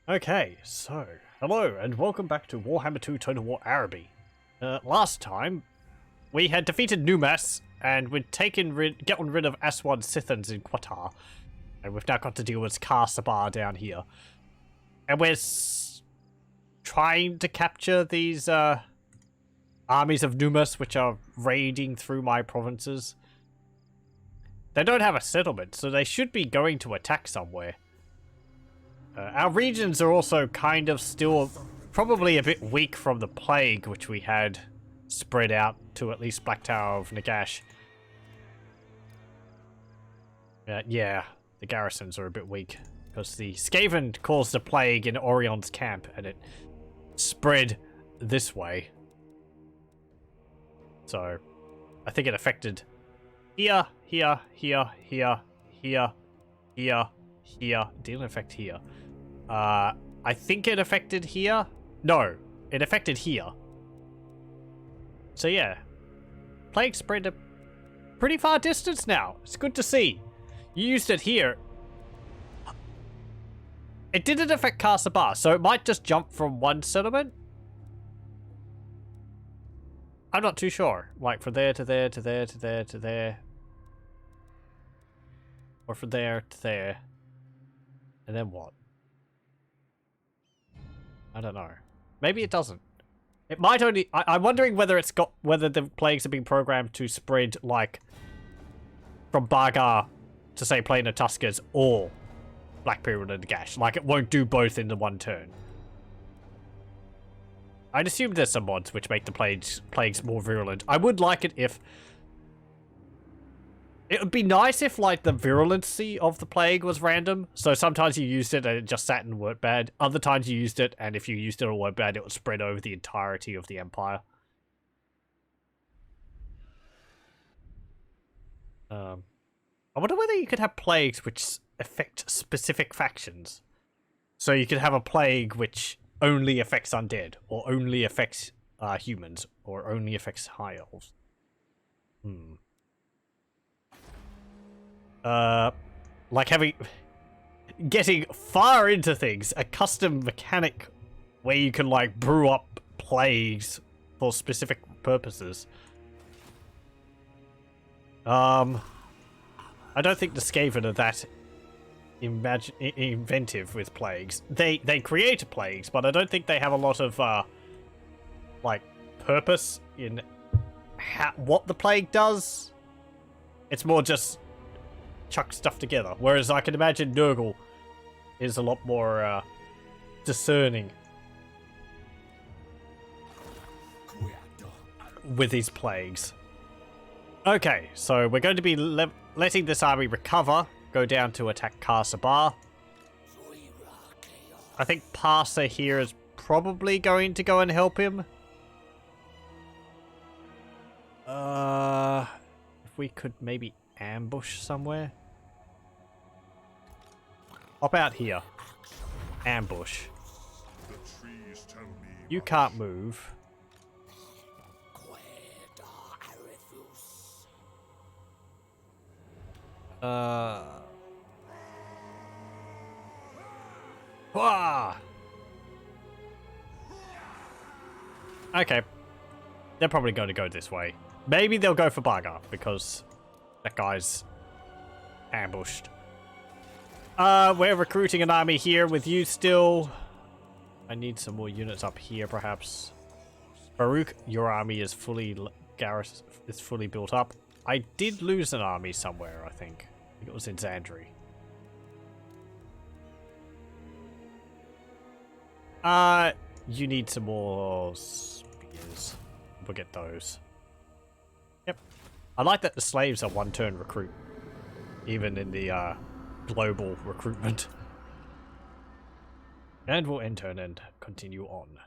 Okay, so, hello and welcome back to Warhammer 2 Total War Araby. Last time, we had defeated Numas, and we'd gotten rid of Aswan Sithans in Qatar. And we've now got to deal with Ka-Sabar down here. And we're trying to capture these, armies of Numas, which are raiding through my provinces. They don't have a settlement, so they should be going to attack somewhere. Our regions are also kind of still probably a bit weak from the plague, which we had spread out to at least Black Tower of Nagash. Yeah, the garrisons are a bit weak, because the Skaven caused the plague in Orion's camp, and it spread this way. So, I think it affected here. Didn't affect here. I think it affected here. No, it affected here. So yeah, plague spread a pretty far distance now. It's good to see. You used it here. It didn't affect Ka-Sabar, so it might just jump from one settlement. I'm not too sure. Like from there to there to there to there to there. Or from there to there. And then what? I don't know. Maybe it doesn't. It might only... I'm wondering whether whether the plagues have been programmed to spread, like, from Bargar to, say, Plain of Tuskers or Black Pyramid and Gash. Like, it won't do both in the one turn. I'd assume there's some mods which make the plagues more virulent. I would like it if... It would be nice if, like, the virulency of the plague was random. So sometimes you used it and it just sat and worked bad. Other times you used it, and if you used it and worked bad, it would spread over the entirety of the Empire. I wonder whether you could have plagues which affect specific factions. So you could have a plague which only affects undead, or only affects humans, or only affects high elves. Like getting far into things, a custom mechanic where you can, like, brew up plagues for specific purposes. I don't think the Skaven are that inventive with plagues. They create plagues, but I don't think they have a lot of, like, purpose in what the plague does. It's more just chuck stuff together. Whereas I can imagine Nurgle is a lot more discerning with his plagues. Okay, so we're going to be letting this army recover, go down to attack Ka-Sabar. I think Parsa here is probably going to go and help him. If we could maybe ambush somewhere. Hop out here. Ambush. You can't move. Wah! Okay. They're probably going to go this way. Maybe they'll go for Bargar, because that guy's ambushed. We're recruiting an army here with you still. I need some more units up here, perhaps. Baruch, your army is fully built up. I did lose an army somewhere, I think. It was in Zandri. You need some more spears. We'll get those. Yep. I like that the slaves are one-turn recruit. Even in the, global recruitment. And we'll end turn and continue on.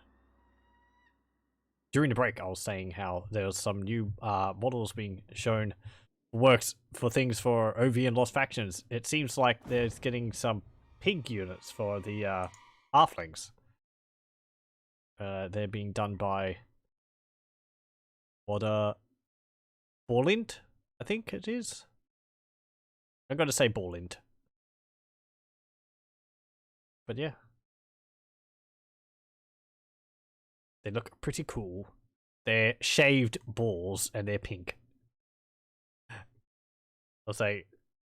During the break, I was saying how there's some new models being shown. Works for things for OV and Lost Factions. It seems like there's getting some pig units for the halflings. They're being done by Borlint, I think it is. I'm going to say Borlint. But yeah. They look pretty cool. They're shaved balls and they're pink. I'll say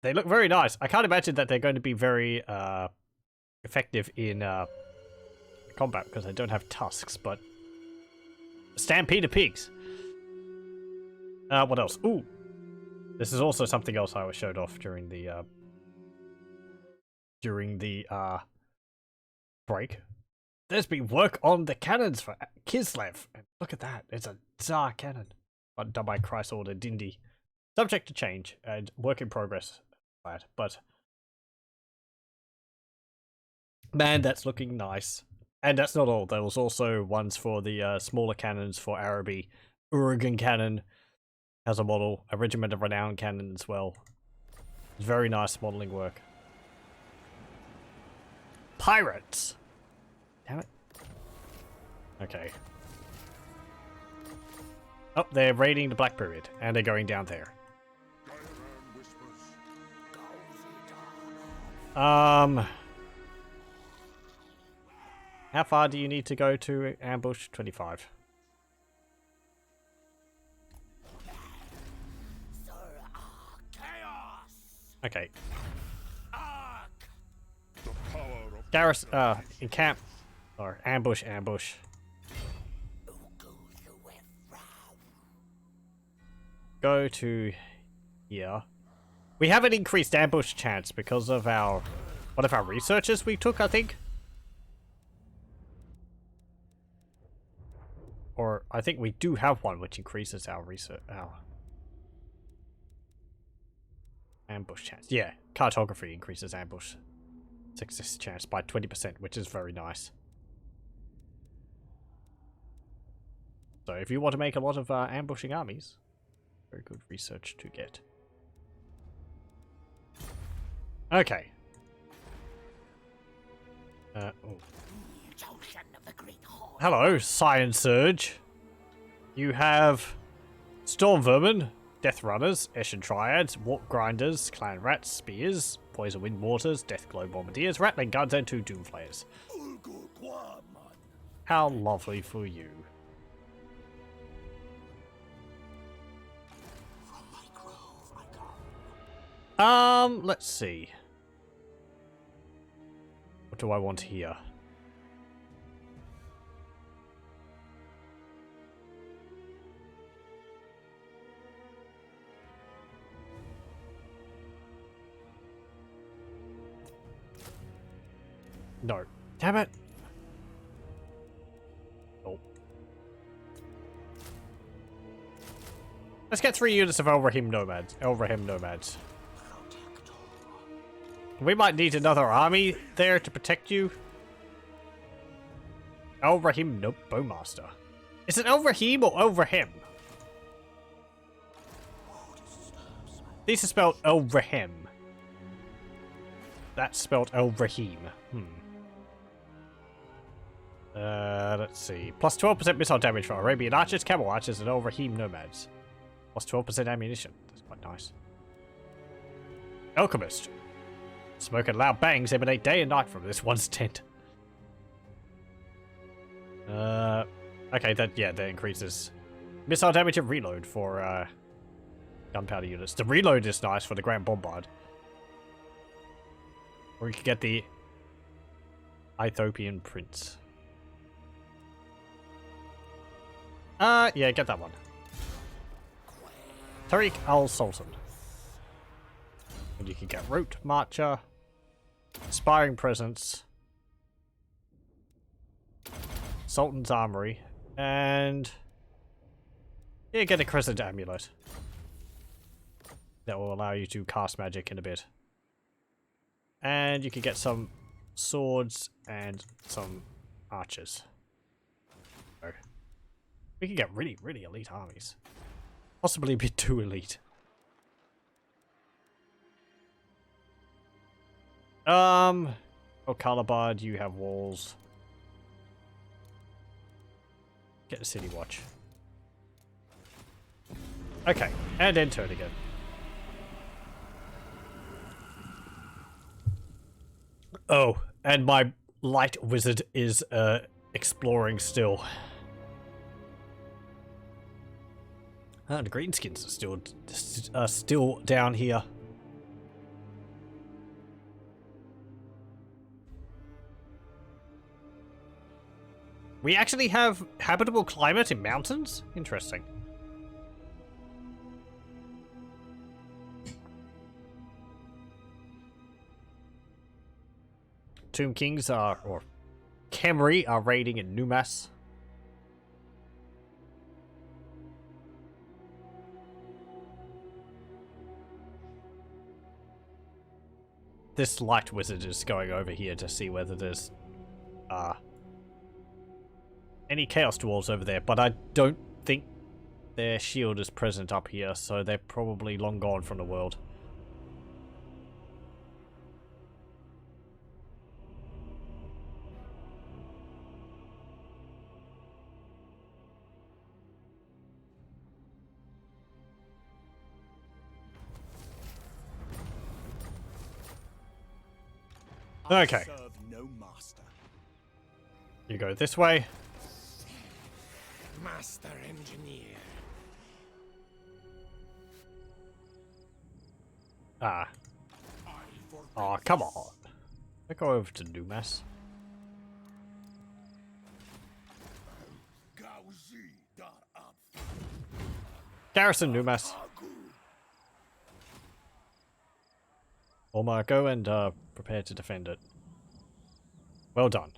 they look very nice. I can't imagine that they're going to be very effective in combat because they don't have tusks, but stampede of pigs. What else? Ooh, this is also something else I was showed off during the break. There's been work on the cannons for Kislev. And look at that. It's a Tsar cannon. Done by Chrysaor Dindi. Subject to change and work in progress. But man, that's looking nice. And that's not all. There was also ones for the smaller cannons for Araby. Uragan cannon has a model. A Regiment of Renown cannon as well. Very nice modeling work. Pirates! Damn it. Okay. Oh, they're raiding the Black Period, and they're going down there. How far do you need to go to ambush? 25. Okay. Garrus, encamp, or ambush. Go to here. We have an increased ambush chance because of our, one of our researchers we took, I think. Or I think we do have one which increases our research, our ambush chance. Yeah, cartography increases ambush success chance by 20%, which is very nice. So if you want to make a lot of ambushing armies, very good research to get. Okay. Oh. Hello, Science Surge. You have Storm Vermin, Death Runners, Eshin Triads, Warp Grinders, Clan Rats, Spears, Poison Wind Mortars, Death Glow Bombardiers, Rattling Guns, and 2 Doomflayers. How lovely for you. Let's see. What do I want here? No. Damn it! Oh. Let's get 3 units of Elrahim Nomads. We might need another army there to protect you. Elrahim Bowmaster. Is it Elrahim or Elrahim? These are spelled Elrahim. That's spelled Elrahim. Let's see. Plus 12% missile damage for Arabian archers, camel archers, and Elrahim nomads. Plus 12% ammunition. That's quite nice. Alchemist. Smoke and loud bangs emanate day and night from this one's tent. Okay, that increases missile damage and reload for gunpowder units. The reload is nice for the Grand Bombard. Or you could get the Ethiopian Prince. Yeah, get that one. Tariq al-Sultan. And you can get Rote Marcher, Inspiring Presence, Sultan's Armory, and yeah, get a Crescent Amulet. That will allow you to cast magic in a bit. And you can get some swords and some archers. So, we can get really, really elite armies. Possibly a bit too elite. Ka-Sabar, you have walls. Get the City Watch. Okay, and then turn again. Oh, and my light wizard is exploring still. Ah, the greenskins are still down here. We actually have habitable climate in mountains? Interesting. Tomb Kings are, or Khemri are raiding in Numas. This light wizard is going over here to see whether there's any chaos dwarves over there, but I don't think their shield is present up here, so they're probably long gone from the world. Okay. You go this way. Master engineer. Ah. Oh, come on. Let's go over to Numas. Garrison Numas. Omar, go and prepare to defend it. Well done.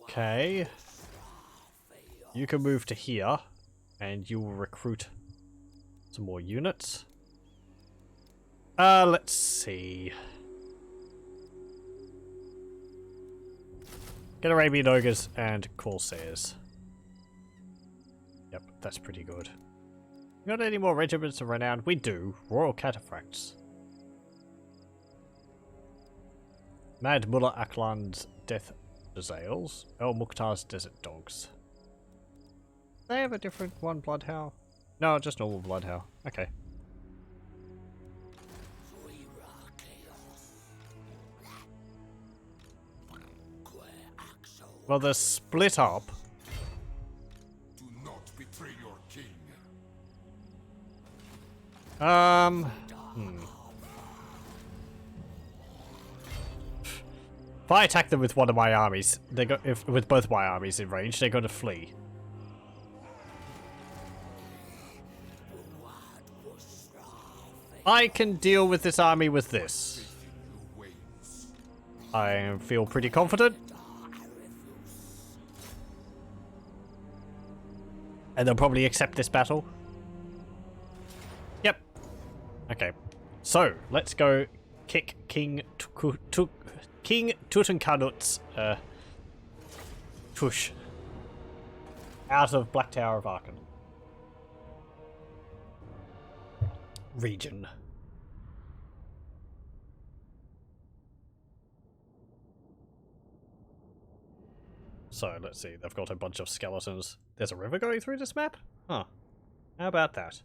Okay. You can move to here, and you will recruit some more units. Let's see. Get Arabian ogres and corsairs. Yep, that's pretty good. Got any more regiments of renown? We do. Royal Cataphracts. Mad Mullah Aklan's Death Azales. El Mukhtar's Desert Dogs. They have a different one, Bloodhound? No, just normal Bloodhound. Okay. Well, they're split up. Do not betray your king. If I attack them with one of my armies, they go with both my armies in range, they're going to flee. I can deal with this army with this. I feel pretty confident. And they'll probably accept this battle. Yep. Okay. So, let's go kick King Tutankhanut's tush out of Black Tower of Aachen region. So, let's see. They've got a bunch of skeletons. There's a river going through this map? Huh. How about that?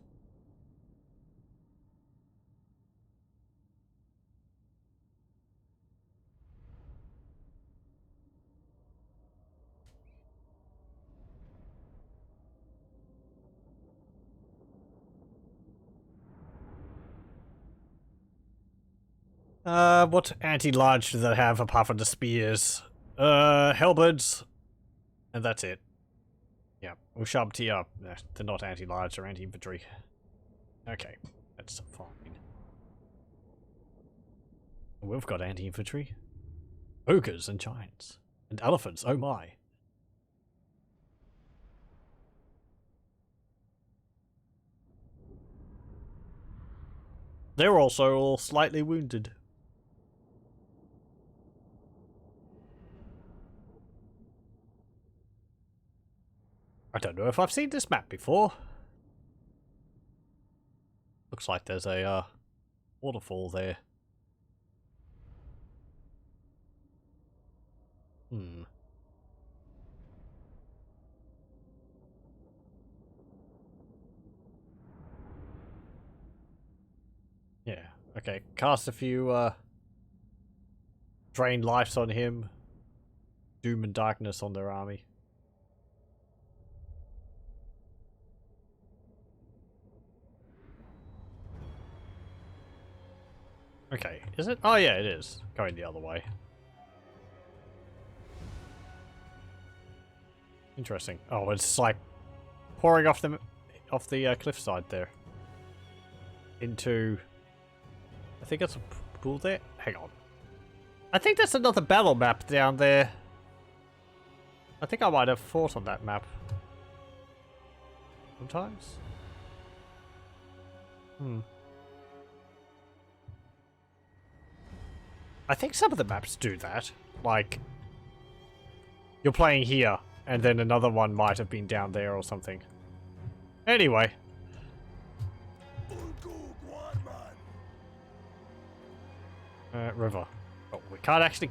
What anti-large do they have apart from the spears? Halberds. And that's it. Yeah, Ushabti up. They're not anti-large, they're anti-infantry. Okay, that's fine. We've got anti-infantry. Ogres and giants. And elephants, oh my. They're also all slightly wounded. I don't know if I've seen this map before. Looks like there's a waterfall there. Yeah, okay. Cast a few drain lives on him. doom and darkness on their army. Okay, is it? Oh yeah, it is. Going the other way. Interesting. Oh, it's like pouring off the cliffside there. Into... I think it's a pool there? Hang on. I think there's another battle map down there. I think I might have fought on that map. Sometimes? I think some of the maps do that. Like, you're playing here, and then another one might have been down there or something. Anyway. River. Oh, we can't actually...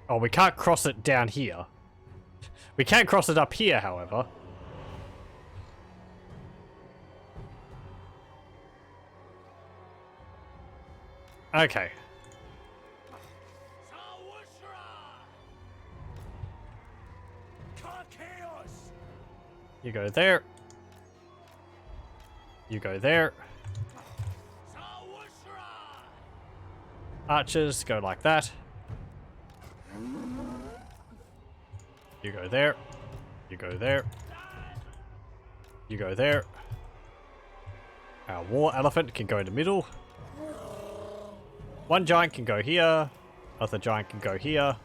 Oh, we can't cross it down here. We can cross it up here, however. Okay. You go there. You go there. Archers go like that. You go there. You go there. You go there. Our war elephant can go in the middle. One giant can go here. Other giant can go here.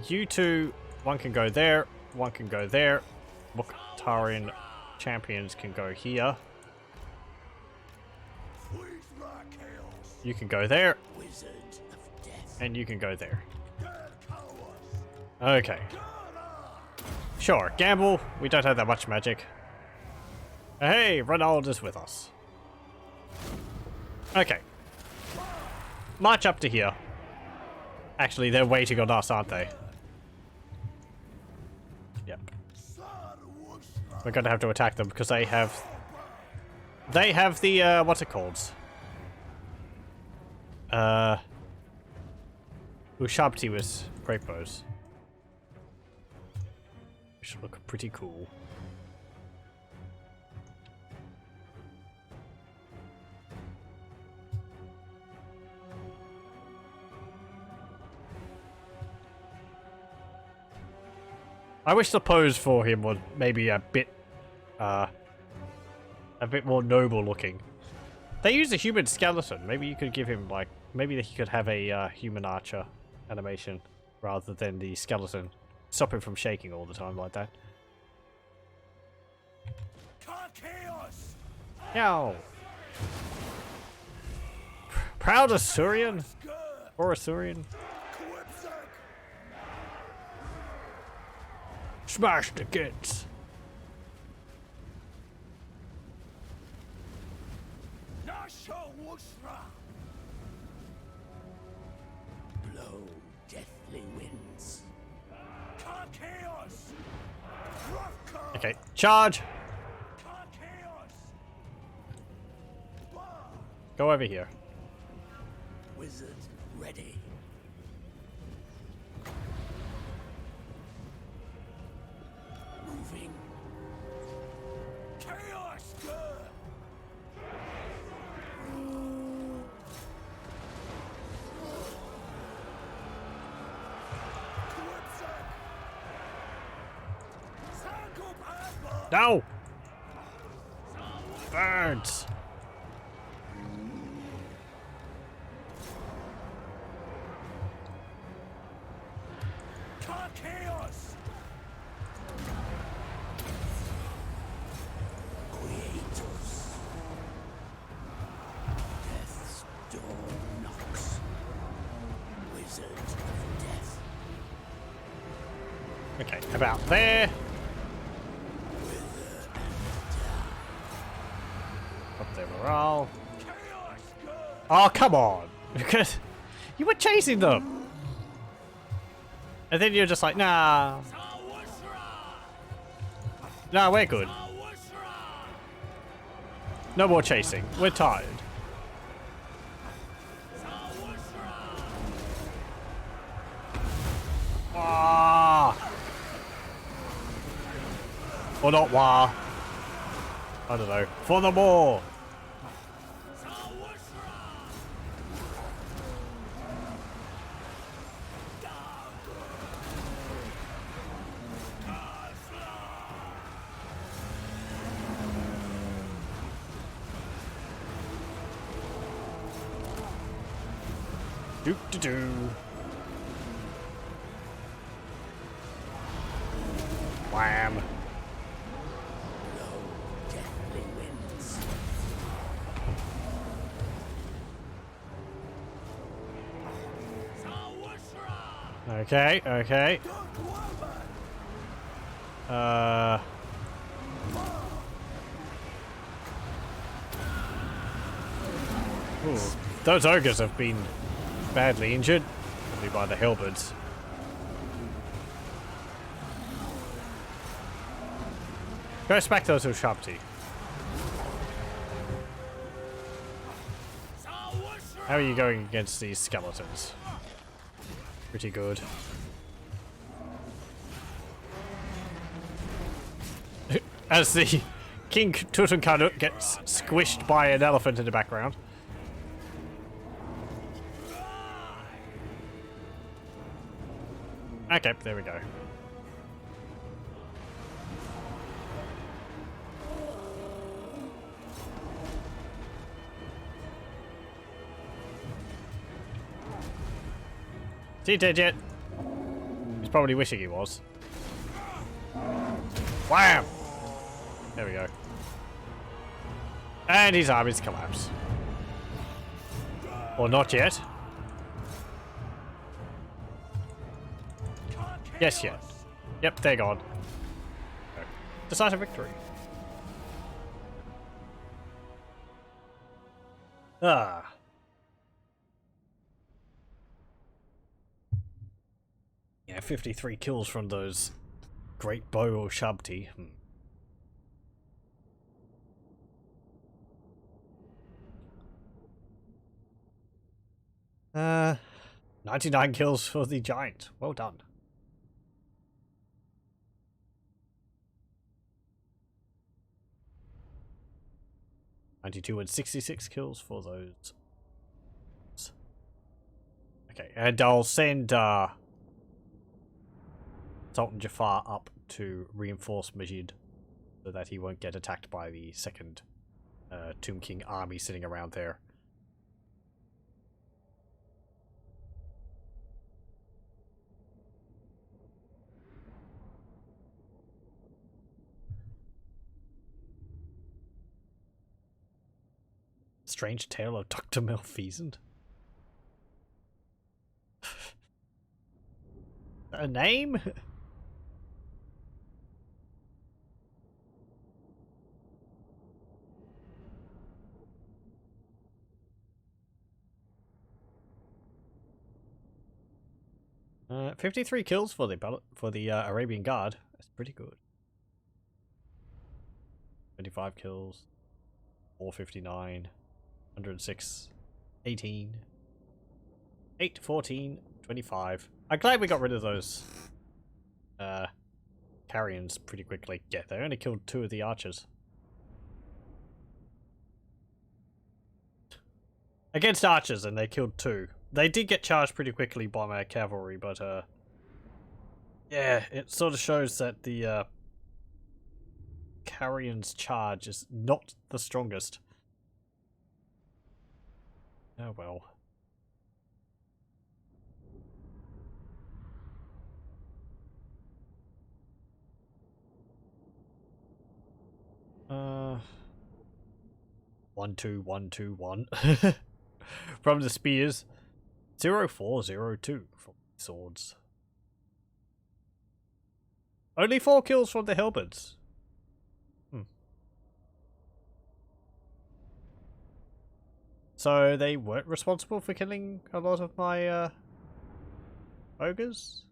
You two, one can go there. One can go there. Mukhtarian champions can go here. You can go there. And you can go there. Okay. Sure, gamble. We don't have that much magic. Hey, Ronald is with us. Okay. March up to here. Actually, they're waiting on us, aren't they? Yep. We're gonna have to attack them because they have the, what's it called? Ushabti with great bows. Should look pretty cool. I wish the pose for him was maybe a bit more noble looking. They use a human skeleton. Maybe you could give him like, maybe he could have a human archer animation rather than the skeleton. Stop him from shaking all the time like that. Yow! Proud Assyrian? Or Assyrian? Smash the kids! Blow deathly winds. Okay, charge! Go over here. Wizard ready. Moving. Chaos girl. No! Birds! Chaos. Creators. Death's door knocks. Wizard of death. Okay, about there. Up their morale. Oh, come on! Because you were chasing them! And then you're just like, nah. Nah, we're good. No more chasing. We're tired. Or not war. I don't know. For the war! Doo-doo-doo. Wham. Deathly winds. Okay, okay. Ooh, those ogres have been badly injured, probably by the halberds. Go smack those with sharp teeth. How are you going against these skeletons? Pretty good. As the King Tutankhamun gets squished by an elephant in the background. Okay, there we go. Is he dead yet? He's probably wishing he was. Wham! There we go. And his armies collapse. Or not yet. Yes, yet. Yep, they're gone. Okay. Decisive victory. Ah. Yeah, 53 kills from those great bow or shabti. 99 kills for the giant. Well done. And 66 kills for those. Okay, and I'll send Sultan Jafar up to reinforce Majid so that he won't get attacked by the second Tomb King army sitting around there. Strange Tale of Dr. Malfeasant. A name? Uh, 53 kills for the Arabian Guard. That's pretty good. 25 kills. 459. 106. 18. 8, 14, 25. I'm glad we got rid of those carrions pretty quickly. Yeah, they only killed 2 of the archers. Against archers, and they killed 2. They did get charged pretty quickly by my cavalry, but yeah, it sort of shows that the carrion's charge is not the strongest. Oh well. Uh, 1 2 1 2 1 from the spears. 0402 from swords. Only 4 kills from the halberds. So they weren't responsible for killing a lot of my ogres?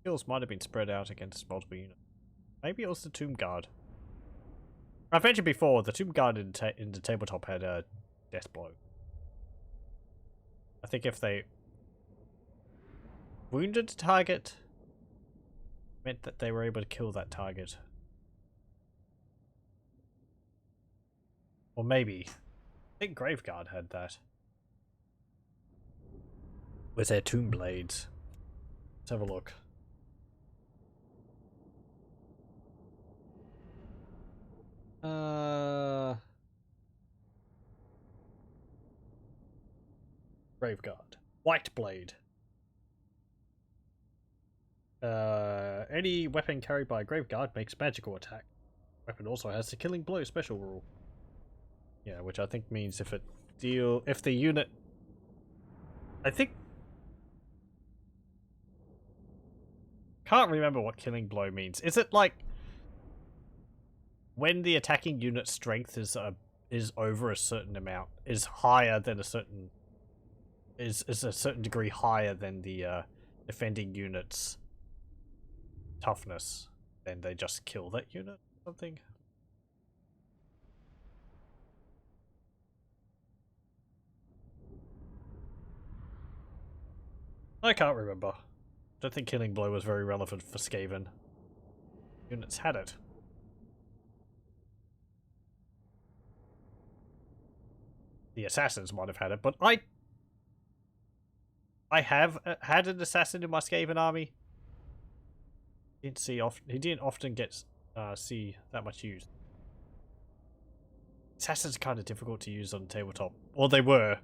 Kills might have been spread out against multiple units. Maybe it was the Tomb Guard. I've mentioned before, the Tomb Guard in the tabletop had a death blow. I think if they wounded a target, meant that they were able to kill that target. Or maybe. I think Graveguard had that. With their tomb blades. Let's have a look. Graveguard. White blade. Any weapon carried by a Graveguard makes magical attack. Weapon also has the killing blow special rule. Yeah, which I think means if the unit, I think, can't remember what killing blow means. Is it like when the attacking unit strength is over a certain amount, is higher than a certain, is a certain degree higher than the defending unit's toughness, then they just kill that unit or something? I can't remember. Don't think killing blow was very relevant for Skaven. Units had it. The assassins might have had it, but I have had an assassin in my Skaven army. Didn't see often. He didn't often get see that much use. Assassins are kind of difficult to use on tabletop. Well, they were.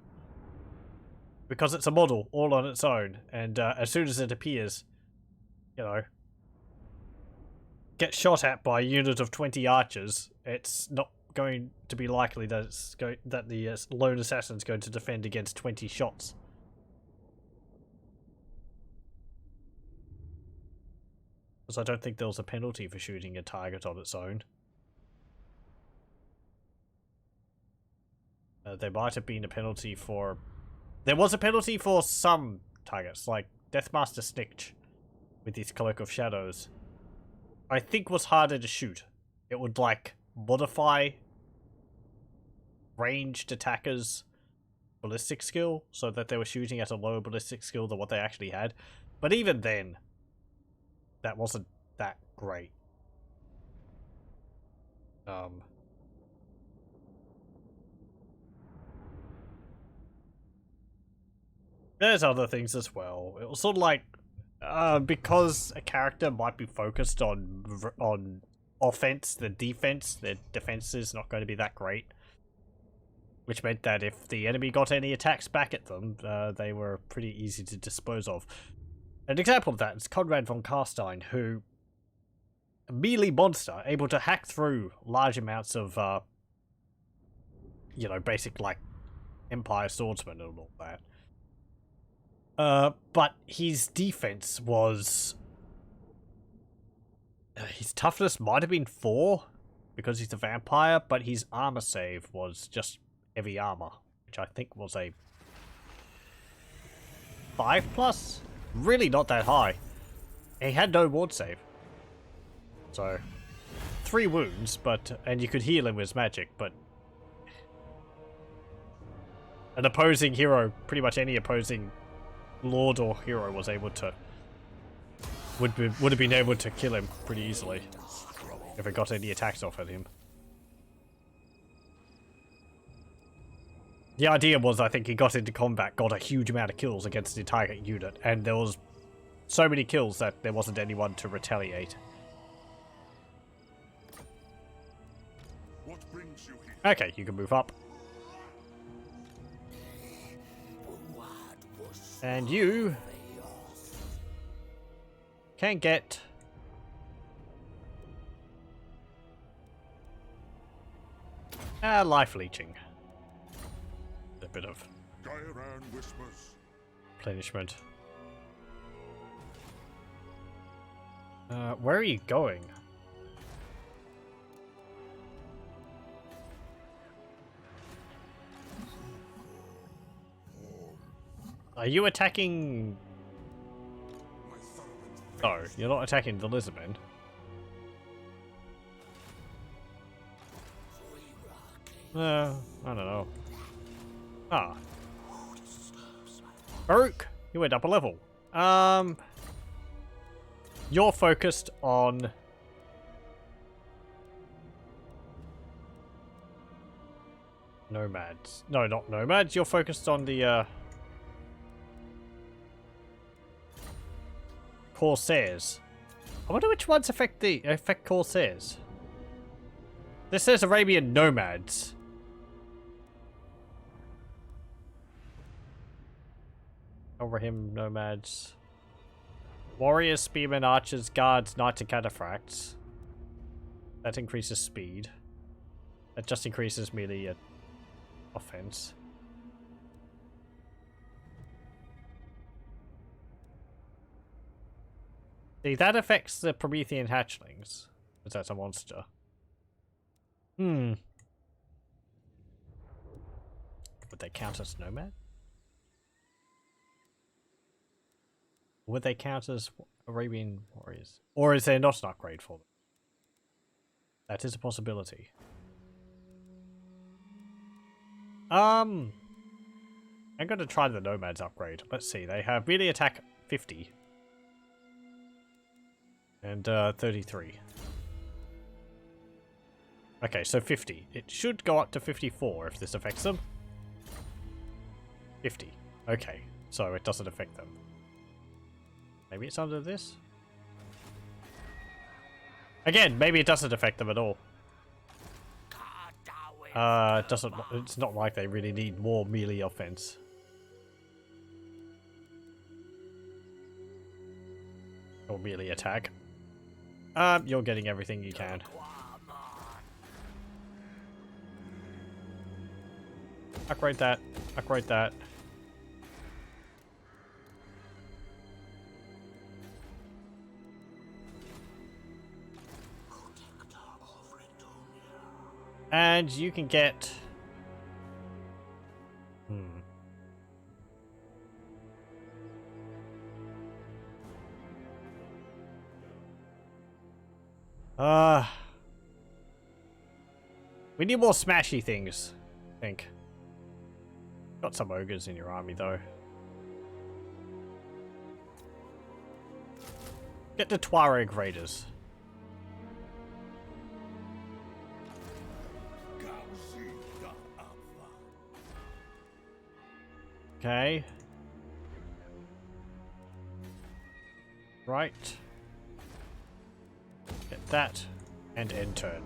Because it's a model all on its own, and as soon as it appears, you know, get shot at by a unit of 20 archers, it's not going to be likely that the lone assassin's going to defend against 20 shots. Because I don't think there was a penalty for shooting a target on its own. There might have been a penalty for... There was a penalty for some targets, like Deathmaster Snitch with his Cloak of Shadows. I think was harder to shoot. It would, like, modify ranged attackers' ballistic skill so that they were shooting at a lower ballistic skill than what they actually had. But even then, that wasn't that great. There's other things as well. It was sort of like, because a character might be focused on offense, the defense is not going to be that great. Which meant that if the enemy got any attacks back at them, they were pretty easy to dispose of. An example of that is Conrad von Karstein, who, a melee monster, able to hack through large amounts of, you know, basic, like, Empire swordsmen and all that. But his defense was... his toughness might have been 4, because he's a vampire, but his armor save was just heavy armor, which I think was a 5+? Really not that high. He had no ward save. So, 3 wounds, but... and you could heal him with magic, but... an opposing hero, pretty much any opposing lord or hero was able to... would have been able to kill him pretty easily if it got any attacks off at him. The idea was, I think he got into combat, got a huge amount of kills against the target unit, and there was so many kills that there wasn't anyone to retaliate. What brings you here? Okay, you can move up. And you can get life leeching. A bit of Gairan whispers. replenishment. Where are you going? Are you attacking? No, you're not attacking the lizardmen. I don't know. Ah. Baruch, you went up a level. You're focused on... 'cause Nomads. No, not nomads. You're focused on the Corsairs. I wonder which ones affect Corsairs. This says Arabian nomads. Overhim nomads. Warriors, spearmen, archers, guards, knights, and cataphracts. That increases speed. That just increases melee offense. See, that affects the Promethean hatchlings. Because that's a monster. Would they count as nomad? Would they count as Arabian warriors? Or is there not an upgrade for them? That is a possibility. I'm going to try the nomads upgrade. Let's see. They have melee attack 50. And 33. Okay, so 50. It should go up to 54 if this affects them. 50. Okay, so it doesn't affect them. Maybe it's under this? Again, maybe it doesn't affect them at all. It's not like they really need more melee offense. Or melee attack. You're getting everything you can. Upgrade that. Upgrade that. And you can get... we need more smashy things, I think. Got some ogres in your army, though. Get the Tuareg raiders. Okay. Right. Get that. And end turn.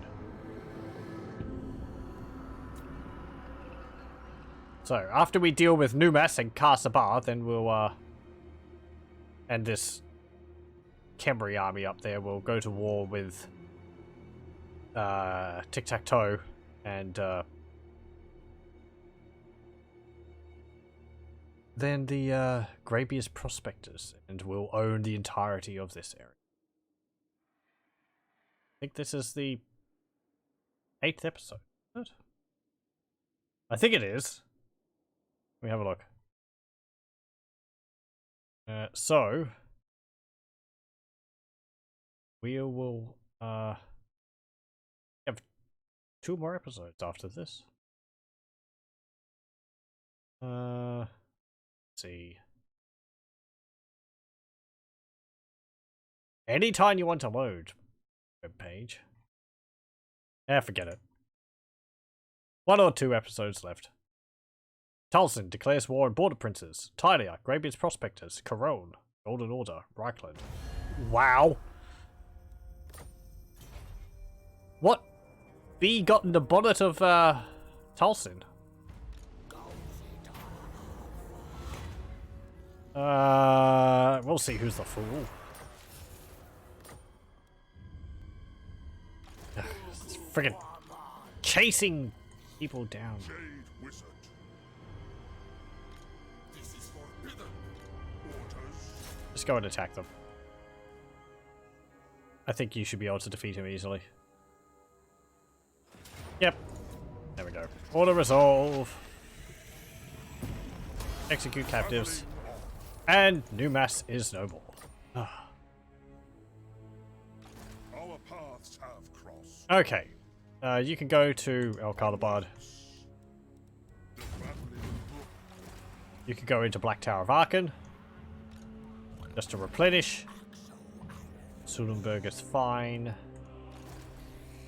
So, after we deal with Numas and Ka-Sabar, then we'll, and this Khemri army up there, we'll go to war with, Tic-Tac-Toe and, then the, Greybeard's Prospectors, and we'll own the entirety of this area. I think this is the 8th episode. I think it is. Let me have a look. So we will have 2 more episodes after this. Let's see. Anytime you want to load web page. Forget it. 1 or 2 episodes left. Taliesin declares war on border princes. Tylia, Greybeard's Prospectors, Corone, Golden Order, Reichland. Wow. What bee got in the bonnet of Taliesin? We'll see who's the fool. It's friggin' chasing people down. Just go and attack them. I think you should be able to defeat him easily. Yep. There we go. Auto resolve. Execute captives. And Numas is noble. Our paths have crossed. Okay. You can go to Ka-Sabar. You can go into Black Tower of Aachen. Just to replenish. Sullenberg is fine.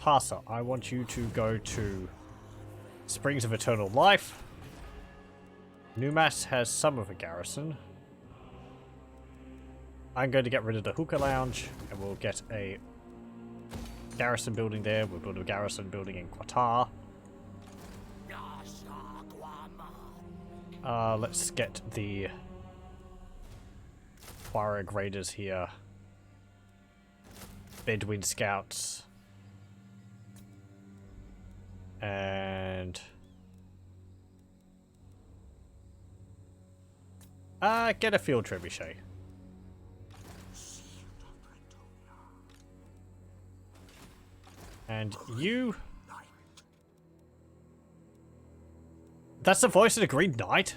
Hasa, I want you to go to Springs of Eternal Life. Numas has some of a garrison. I'm going to get rid of the Hookah Lounge, and we'll get a garrison building there. We'll build a garrison building in Qatar. Let's get the Tuareg Raiders here. Bedouin Scouts. And get a field trebuchet. And you... That's the voice of the Green Knight?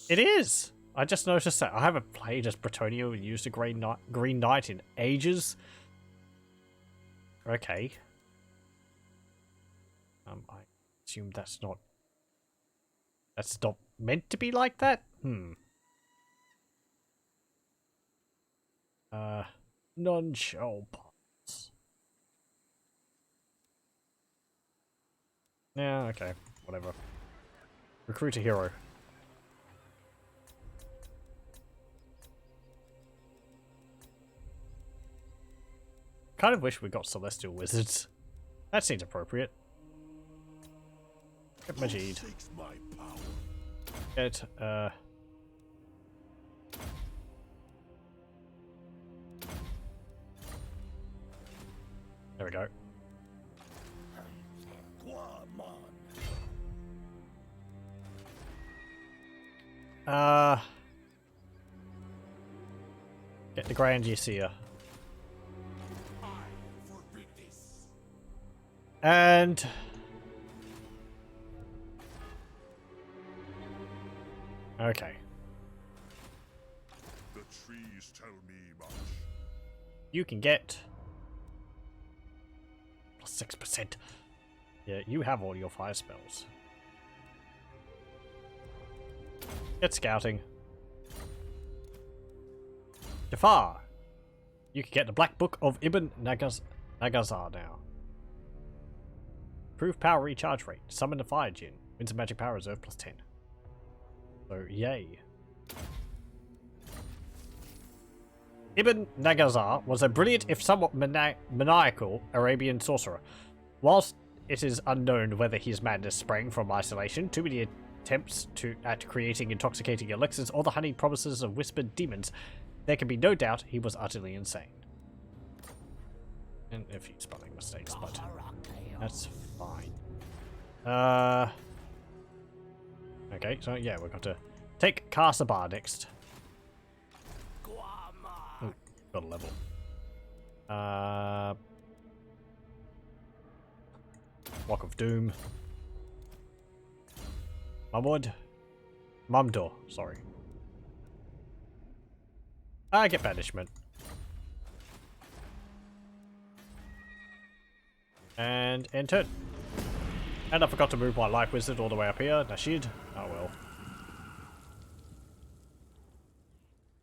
It is! I just noticed that. I haven't played as Bretonnia and used a Green Knight in ages. Okay. I assume that's not meant to be like that? Non-show parts. Yeah, okay. Whatever. Recruit a hero. Kind of wish we got Celestial Wizards. That seems appropriate. Get Majid. Get, there we go. Get the Grand Yeseer. And okay. The trees tell me much. You can get plus 6%. Yeah, you have all your fire spells. Get scouting. Jafar. You can get the Black Book of Ibn Nagazar now. Improve power recharge rate. Summon the Fire Djinn. Wins a magic power reserve plus 10. So, yay. Ibn Nagazar was a brilliant, if somewhat maniacal, Arabian sorcerer. Whilst it is unknown whether his madness sprang from isolation, too many attempts at creating intoxicating elixirs, or the honeyed promises of whispered demons, there can be no doubt he was utterly insane. And a few spelling mistakes, but that's fine. Okay, so yeah, we've got to take Ka-Sabar next. Ooh, got a level. Walk of Doom. Mumdor, sorry. I get banishment. And enter. And I forgot to move my life wizard all the way up here. Nashid. Oh well.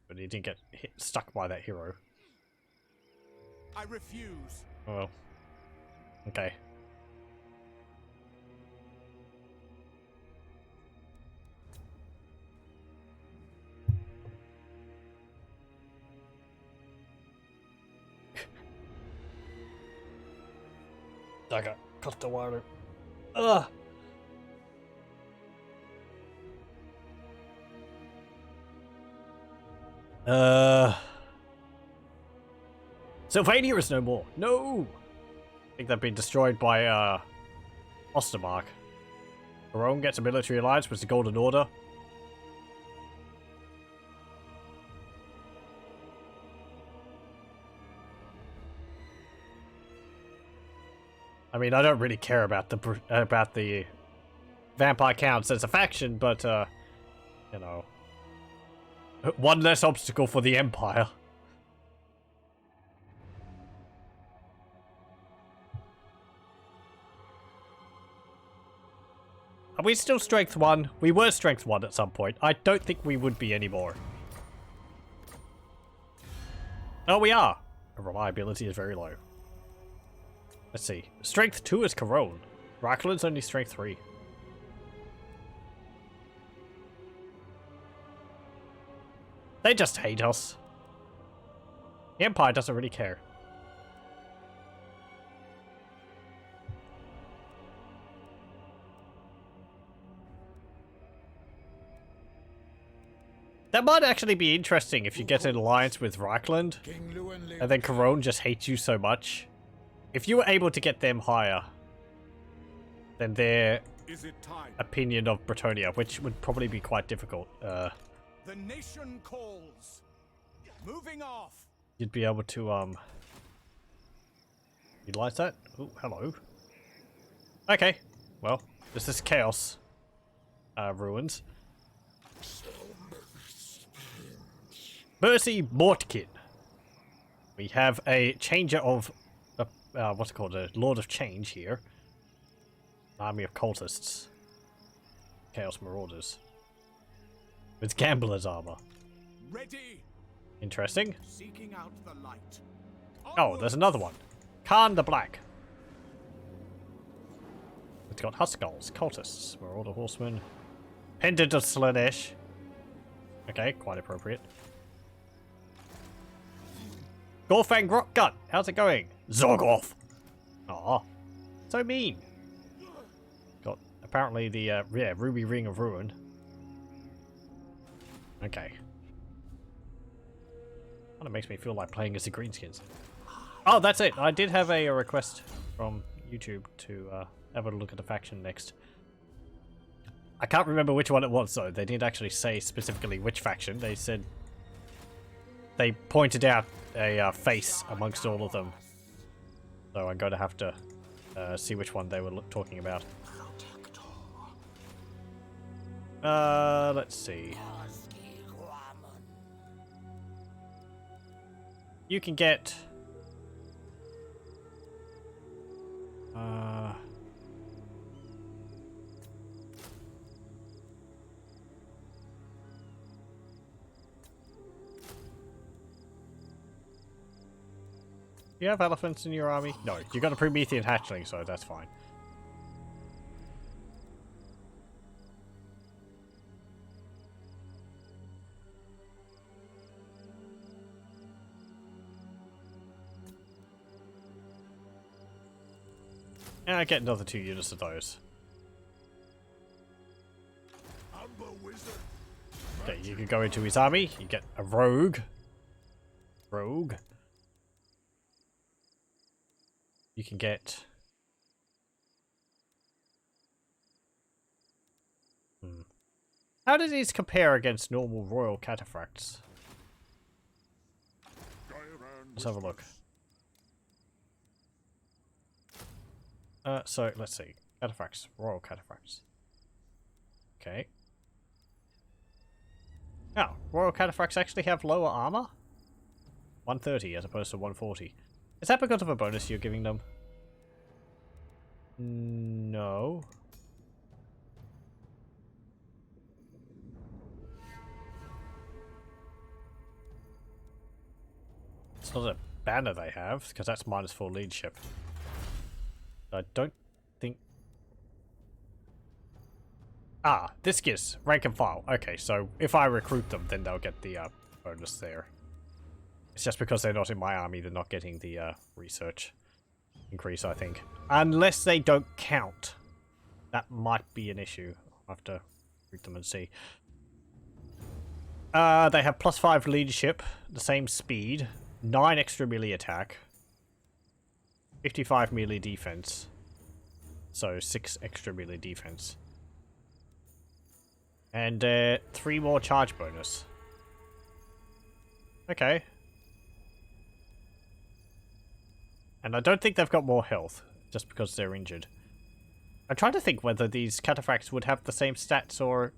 But he didn't get stuck by that hero. I refuse. Oh well. Okay. I got cut the water. Ugh. Sylvania is no more. No! I think they've been destroyed by, Ostermark. Rome gets a military alliance with the Golden Order. I mean, I don't really care about the vampire counts as a faction, but you know, one less obstacle for the Empire. Are we still strength 1? We were strength 1 at some point. I don't think we would be anymore. Oh, we are. Our reliability is very low. Let's see. Strength 2 is Corone. Racklin's only strength 3. They just hate us. The Empire doesn't really care. That might actually be interesting if you get an alliance with Reichland, and then Corone just hates you so much. If you were able to get them higher than their opinion of Bretonia, which would probably be quite difficult, The nation calls. Moving off. you'd be able to utilize that. Oh, hello. Okay, well, this is Chaos Ruins. Mercy Mortkin. We have a changer of what's it called, a Lord of Change here. Army of cultists. Chaos Marauders. With Gambler's armor. Ready. Interesting. Seeking out the light. Oh, there's another one. Khan the Black. It's got Huskulls, cultists, Marauder Horsemen. Pendant of Slanesh. Okay, quite appropriate. Gorfang Rock Gun. How's it going? Zorgoth. Aw. So mean. Got apparently the Ruby Ring of Ruin. Okay. Kinda makes me feel like playing as the Greenskins. Oh, that's it. I did have a request from YouTube to have a look at the faction next. I can't remember which one it was though. They didn't actually say specifically which faction. They said they pointed out a face amongst all of them. So I'm going to have to see which one they were talking about. Let's see. You can get... You have elephants in your army? No, you got a Promethean hatchling, so that's fine. And I get another 2 units of those. Okay, you can go into his army. You get a rogue. Rogue. You can get... How do these compare against normal royal cataphracts? Let's have a look. So, let's see. Cataphracts. Royal cataphracts. Okay. Oh, royal cataphracts actually have lower armor? 130 as opposed to 140. Is that because of a bonus you're giving them? No. It's not a banner they have, because that's -4 leadership. I don't think... Ah, this gives rank and file. Okay, so if I recruit them, then they'll get the bonus there. It's just because they're not in my army, they're not getting the research increase, I think. Unless they don't count. That might be an issue. I'll have to read them and see. They have +5 leadership, the same speed, 9 extra melee attack, 55 melee defense, so 6 extra melee defense, and 3 more charge bonus. Okay. And I don't think they've got more health, just because they're injured. I'm trying to think whether these cataphracts would have the same stats, or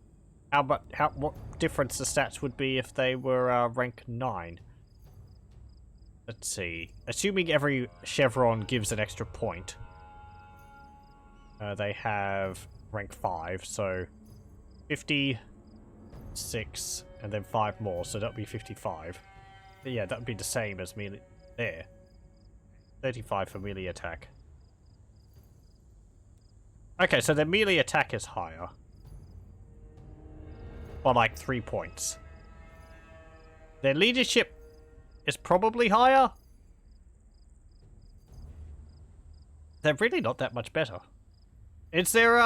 what difference the stats would be if they were rank 9. Let's see. Assuming every chevron gives an extra point. They have rank 5, so 56, and then 5 more, so that would be 55. But yeah, that would be the same as melee there. 35 for melee attack. Okay, so their melee attack is higher. By like 3 points. Their leadership is probably higher. They're really not that much better. Is their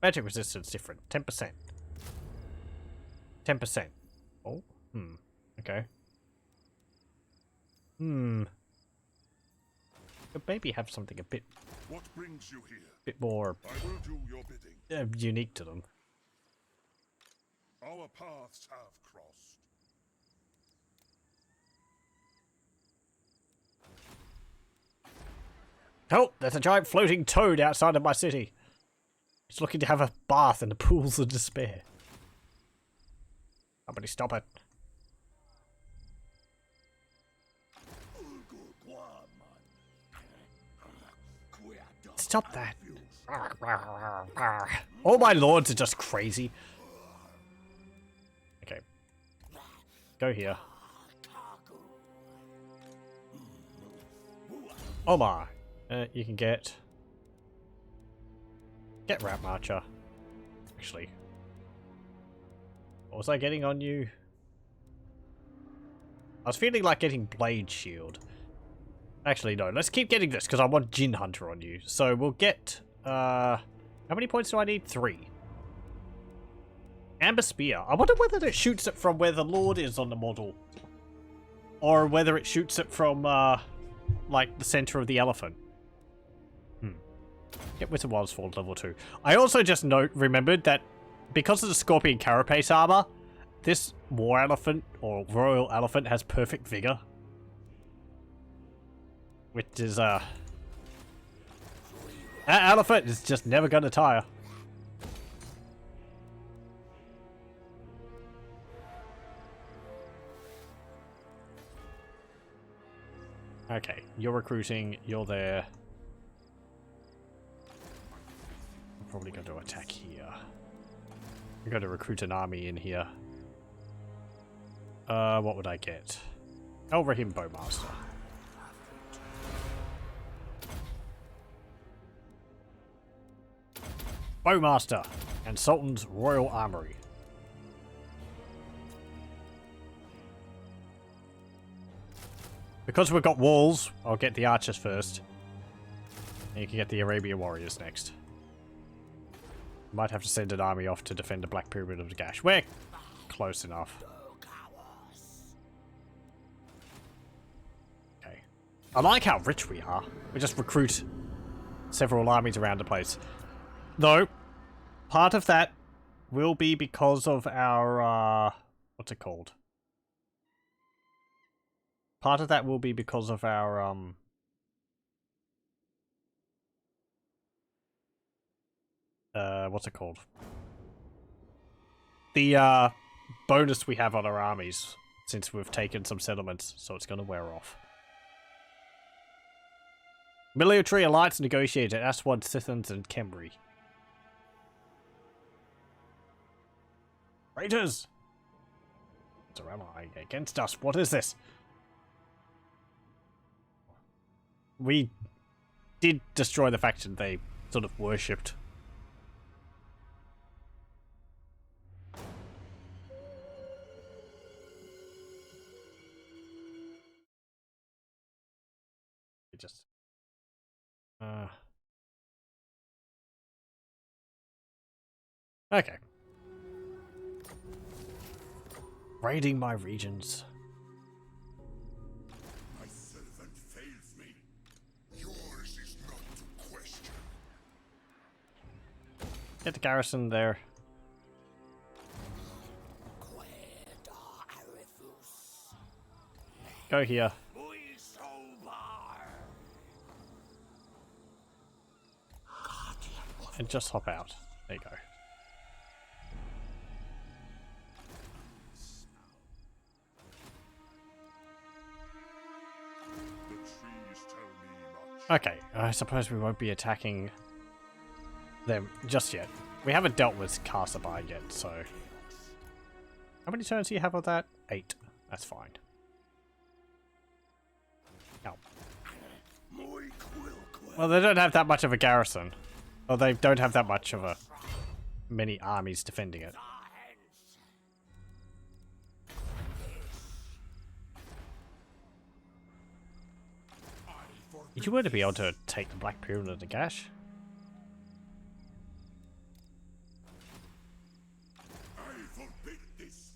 magic resistance different? 10%. 10%. Oh, okay. Could maybe have something a bit What brings you here? more I will do your bidding. unique to them. Our paths have crossed. Oh, there's a giant floating toad outside of my city. It's looking to have a bath in the pools of despair. Somebody stop it. Stop that. All my lords are just crazy. Okay. Go here. Omar. You can get Rat Marcher. Actually. What was I getting on you? I was feeling like getting Blade Shield. Actually, no. Let's keep getting this, because I want Jin Hunter on you. So we'll get... how many points do I need? 3. Amber Spear. I wonder whether it shoots it from where the Lord is on the model. Or whether it shoots it from, like, the center of the elephant. Get Wizard Wild's Sword level 2. I also just remembered that because of the Scorpion Carapace armor, this War Elephant, or Royal Elephant, has perfect vigor. Which is, that elephant is just never gonna tire. Okay, you're recruiting, you're there. I'm probably going to attack here. I'm going to recruit an army in here. What would I get? Elrahim Bowmaster. Bowmaster and Sultan's Royal Armory. Because we've got walls, I'll get the archers first. And you can get the Arabian warriors next. Might have to send an army off to defend the Black Pyramid of the Gash. We're close enough. Okay. I like how rich we are. We just recruit several armies around the place. Though, part of that will be because of our, what's it called? Part of that will be because of our, what's it called? The, bonus we have on our armies, since we've taken some settlements, so it's gonna wear off. Military alliance negotiated Aswad, Scythians, and Khemri. Traitors! What's our ally against us? What is this? We did destroy the faction they sort of worshipped. It just... Okay. Raiding my regions. My servant fails me. Yours is not to question. Get the garrison there. Go here. And just hop out. There you go. The trees tell me much. Okay, I suppose we won't be attacking them just yet. We haven't dealt with Ka-Sabar yet, so... How many turns do you have on that? 8. That's fine. Now. Well, they don't have that much of a garrison. Well, they don't have that much of many armies defending it. If you were to be able to take the Black Pyramid of the Gash. I forbid this.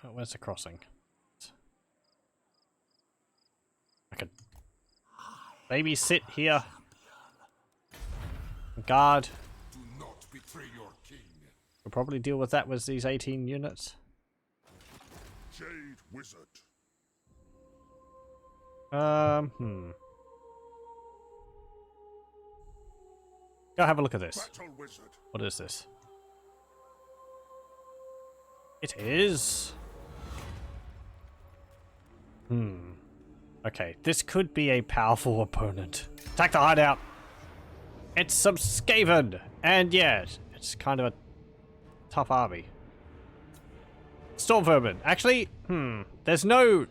Oh, where's the crossing? I could maybe sit here. Guard. Do not betray your king. We'll probably deal with that with these 18 units. Jade Wizard. Go have a look at this. Battle Wizard. What is this? It is... Okay, this could be a powerful opponent. Attack the hideout! It's some Skaven! And yeah, it's kind of a tough army. Storm Vermin. Actually, there's no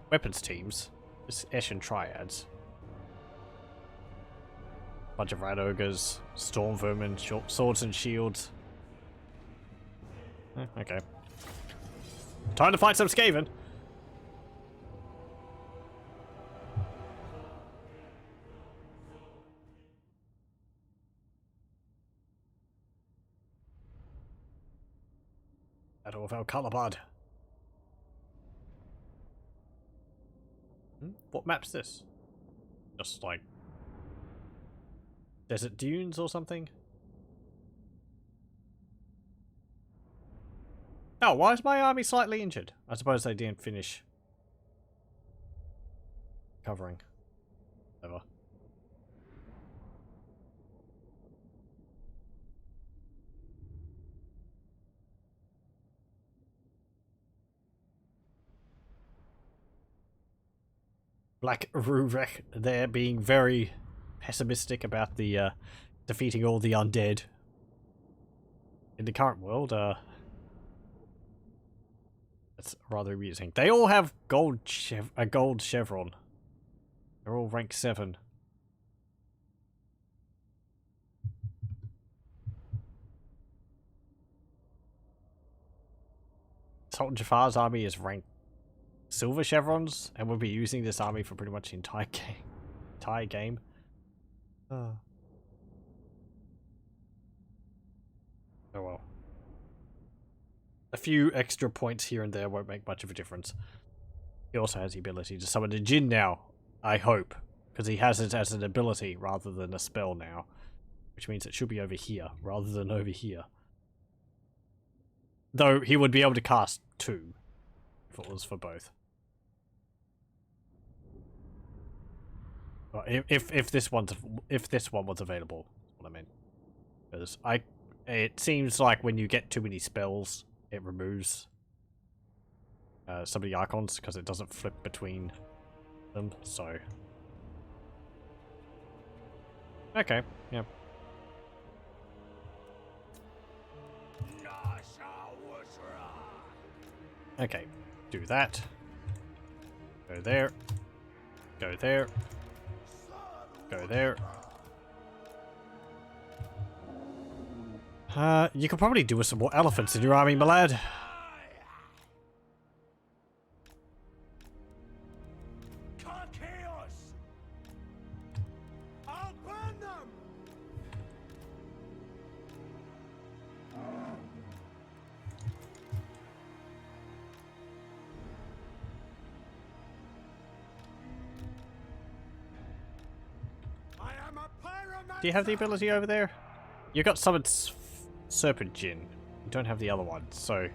weapons teams. It's Eshin Triads. Bunch of Rat Ogres, Storm Vermin, Swords and Shields. Okay. Time to fight some Skaven! Battle of Ka-Sabar. What map's this? Just like desert dunes or something? Oh, why is my army slightly injured? I suppose they didn't finish covering. Whatever. Black Rurek there being very pessimistic about the defeating all the undead in the current world. That's rather amusing. They all have a gold chevron. They're all rank 7. Sultan Jafar's army is rank silver chevrons, and we'll be using this army for pretty much the entire game. Oh well. A few extra points here and there won't make much of a difference. He also has the ability to summon a Jinn now, I hope, because he has it as an ability rather than a spell now, which means it should be over here rather than over here. Though he would be able to cast 2 if it was for both. Well, if this one was available, is what I meant. Because it seems like when you get too many spells, it removes some of the icons because it doesn't flip between them. So okay, yeah. Okay, do that. Go there. Go there. Go there. You could probably do with some more elephants in your army, my lad. I'll burn them! I am a pyromancer! Do you have the ability over there? You got summoned Serpent Jinn. You don't have the other one, so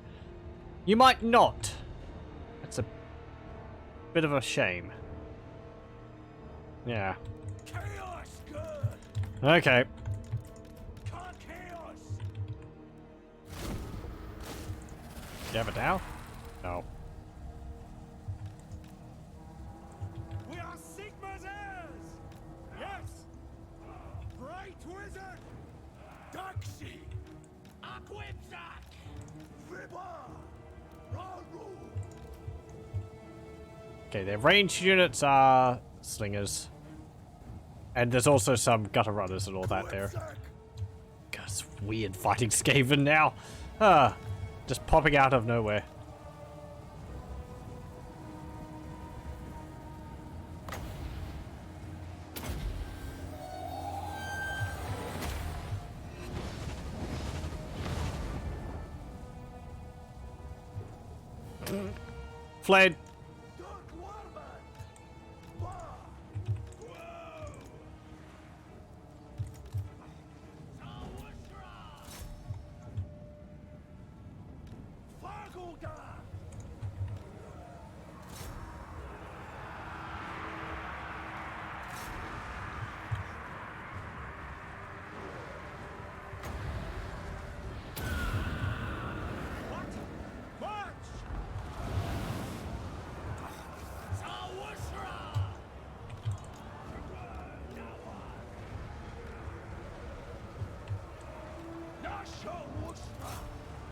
you might not. That's a bit of a shame. Yeah. Chaos good! Okay. Chaos! Do you have it now? No. We are Sigma's heirs! Yes! Bright Wizard! Darkseid! Okay, their ranged units are slingers. And there's also some gutter runners and all that there. God, it's weird fighting Skaven now. Just popping out of nowhere. Fled.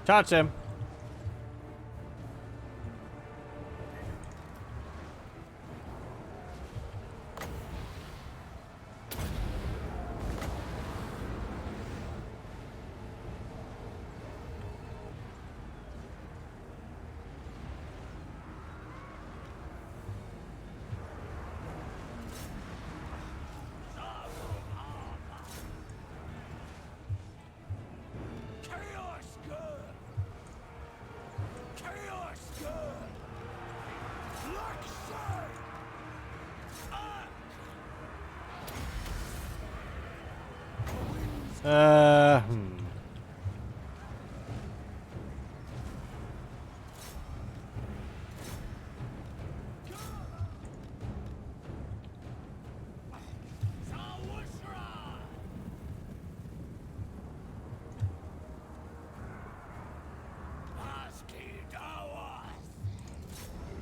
Charge him. Hmm.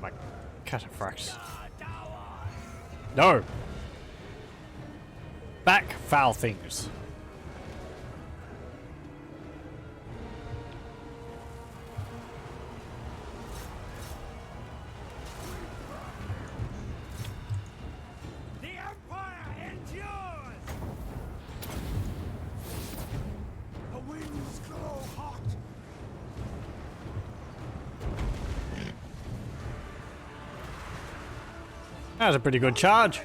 My cataphracts. No! Back, foul things. The Empire endures! The winds grow hot! That was a pretty good charge.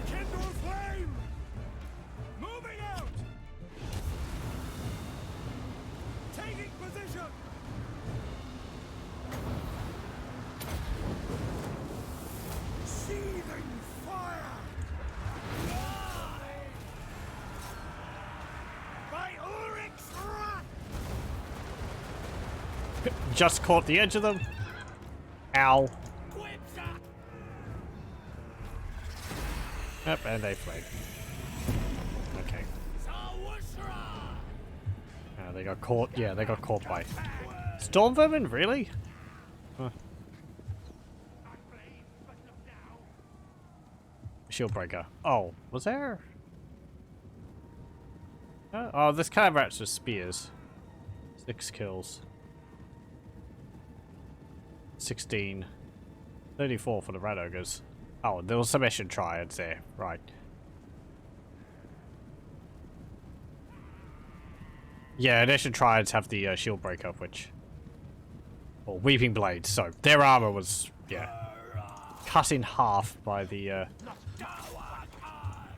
Kindle flame! Moving out! Taking position! Seething fire! By Ulrich's wrath! Just caught the edge of them. Ow. Yep, and they fled. Okay. They got caught. Yeah, they got caught by storm vermin. Really? Huh. Shield breaker. Oh, was there? Oh, this kind of rats with spears. 6 kills. 16. 34 for the rat ogres. Oh, there was some mission triads there. Right. Yeah, Nation triads have the shield breaker, which... Or weeping blades, so their armor was, yeah, cut in half by the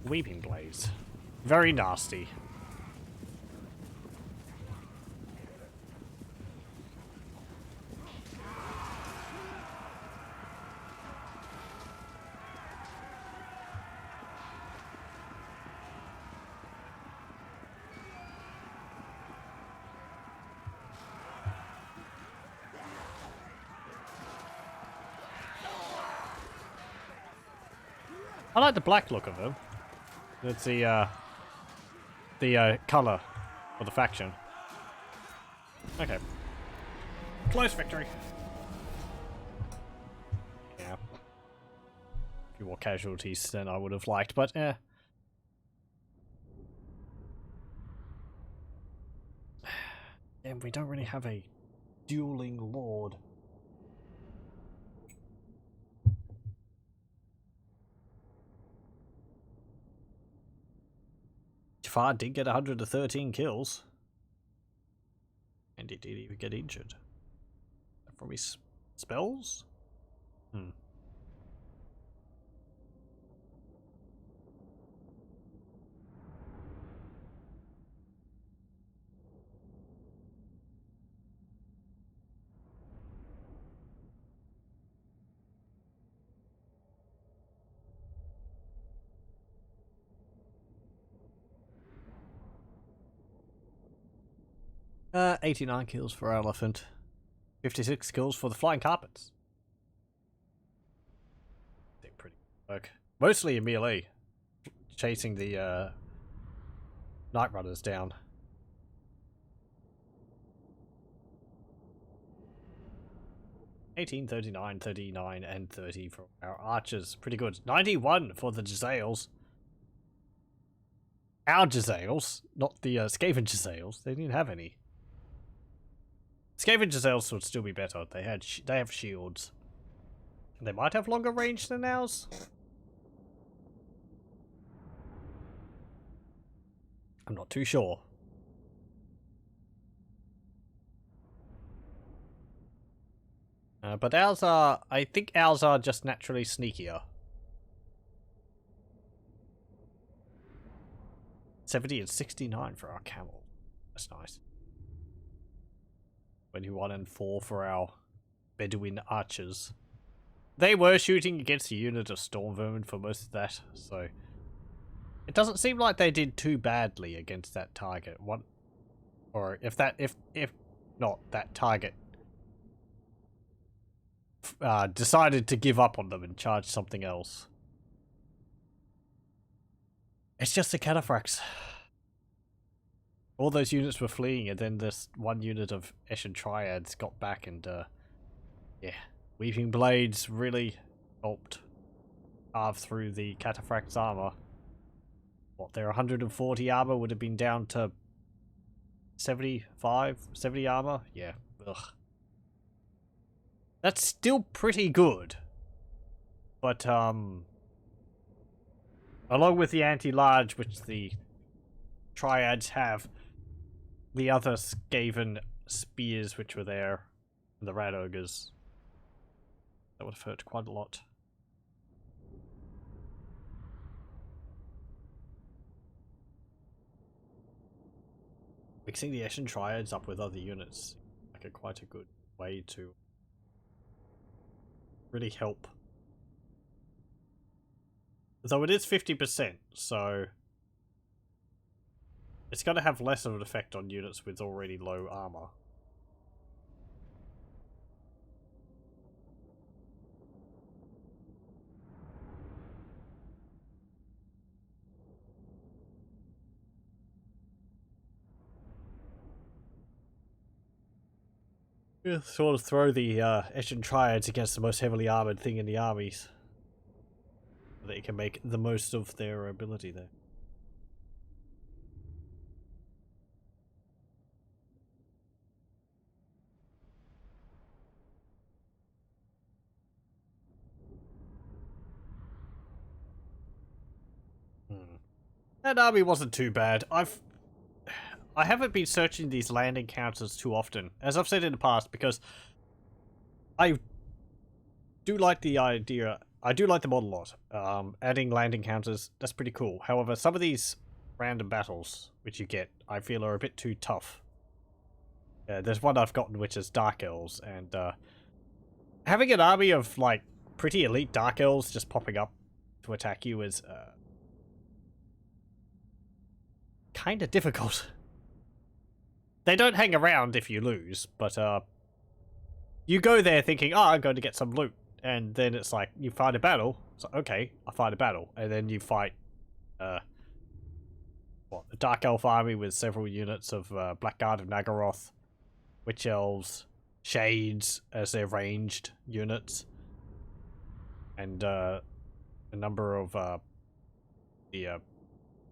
weeping blades. Very nasty. I like the black look of them. It's the color of the faction. Okay. Close victory. Yeah. A few more casualties than I would have liked, but eh. And we don't really have a dueling lord. Jafar did get 113 kills. And he did even get injured. From his spells? Hmm. Uh, 89 kills for Elephant. 56 kills for the Flying Carpets. They're pretty good work. Mostly in melee. Chasing the Night Runners down. $18, $39, $39, and 30 for our archers. Pretty good. 91 for the Jezzails. Our Jezzails, not the Skaven Jezzails. They didn't have any. Skaven Jezzails would still be better. They have shields. They might have longer range than ours. I'm not too sure. But ours are... I think ours are just naturally sneakier. 70 and 69 for our camel. That's nice. 21 and 4 for our Bedouin archers. They were shooting against a unit of storm vermin for most of that, so... It doesn't seem like they did too badly against that target. What... Or if not that target... decided to give up on them and charge something else. It's just the cataphracts. All those units were fleeing, and then this one unit of Eshin Triads got back, and yeah, Weeping Blades really helped carve through the cataphracts' armor. What, their 140 armor would have been down to 70 armor? Yeah, ugh. That's still pretty good. But, along with the anti-large, which the Triads have, the other Skaven spears which were there, and the Rat Ogres, that would have hurt quite a lot. Mixing the Eshin Triads up with other units, like quite a good way to really help. Though it is 50%, so it's going to have less of an effect on units with already low armor. We'll sort of throw the Eshin Triads against the most heavily armored thing in the armies, so that you can make the most of their ability there. That army wasn't too bad. I haven't been searching these land encounters too often, as I've said in the past, because I do like the idea. I do like the mod a lot. Adding land encounters, that's pretty cool. However, some of these random battles which you get, I feel are a bit too tough. There's one I've gotten which is Dark Elves, and having an army of like pretty elite Dark Elves just popping up to attack you is kind of difficult. They don't hang around if you lose, but you go there thinking, oh, I'm going to get some loot, and then it's like, you fight a battle, so okay, I fight a battle, and then you fight the Dark Elf army with several units of Blackguard of Nagaroth, Witch Elves, Shades as their ranged units, and a number of the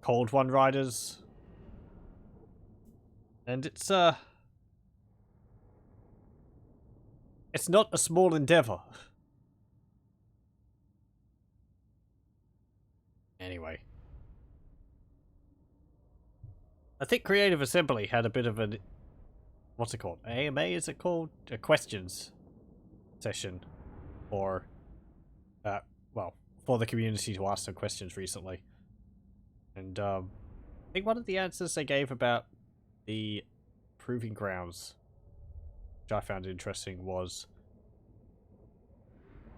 Cold One Riders. And it's It's not a small endeavor. Anyway. I think Creative Assembly had a bit of a... What's it called? AMA, is it called? A questions session. Or... well, for the community to ask some questions recently. And, I think one of the answers they gave about the Proving Grounds, which I found interesting, was...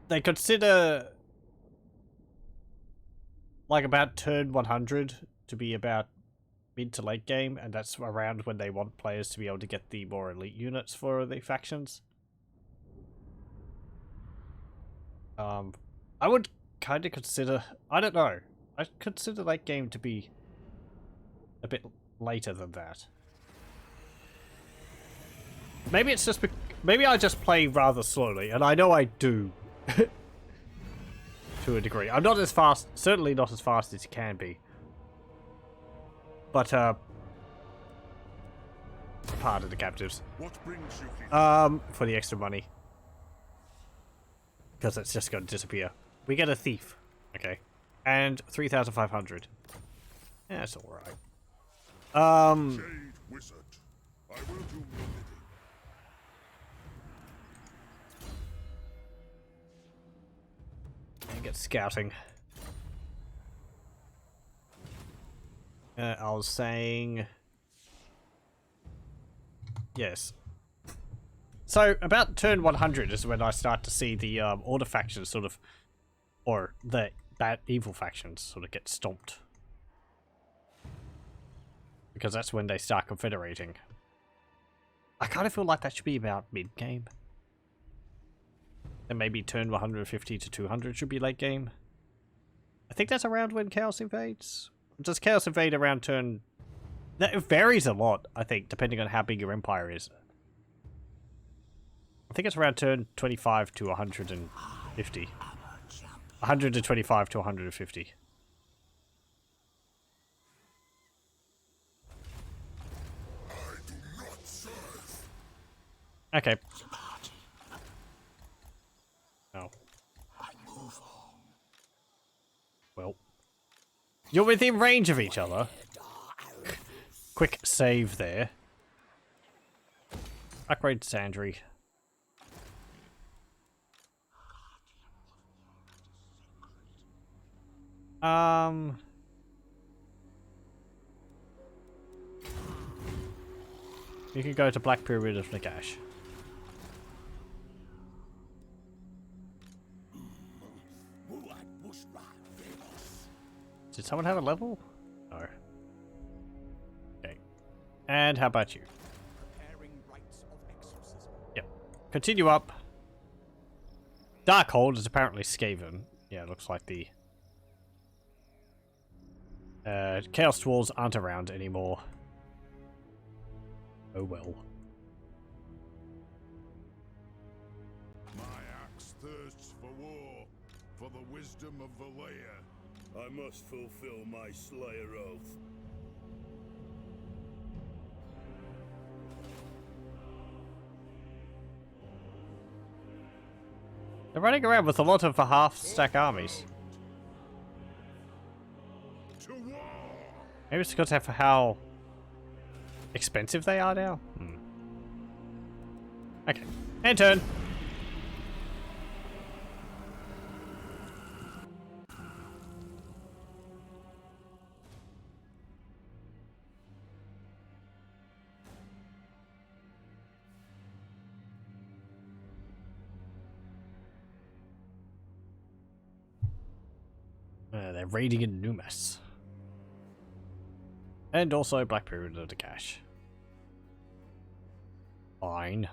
They consider... like about turn 100 to be about mid to late game, and that's around when they want players to be able to get the more elite units for the factions. I would kind of consider, I don't know, I'd consider late game to be a bit later than that. Maybe it's just, maybe I just play rather slowly, and I know I do. To a degree. I'm not as fast, certainly not as fast as you can be. But, pardon the captives. What brings you here? For the extra money. Because it's just going to disappear. We get a thief. Okay. And 3,500. Yeah, that's alright. Jade wizard. I will do your bidding. And get scouting. I was saying... Yes. So, about turn 100 is when I start to see the order factions sort of... Or the bad evil factions sort of get stomped. Because that's when they start confederating. I kind of feel like that should be about mid-game. And maybe turn 150 to 200 should be late game. I think that's around when Chaos invades. Does Chaos invade around turn... That varies a lot, I think, depending on how big your empire is. I think it's around turn 25 to 150. 125 to 150. I do not serve. Okay. Oh. Well. You're within range of each other. Quick save there. Upgrade Sandry. You can go to Black Pyramid of Nagash. Did someone have a level? No. Okay. And how about you? Yep. Continue up. Darkhold is apparently Skaven. Yeah, it looks like the... Chaos Dwarves aren't around anymore. Oh well. My axe thirsts for war, for the wisdom of the lair. I must fulfill my Slayer oath. They're running around with a lot of half-stack armies. To war! Maybe it's because of how expensive they are now? Okay. End turn. They're raiding in Numas. And also Black Pyramid of the Cache. Fine.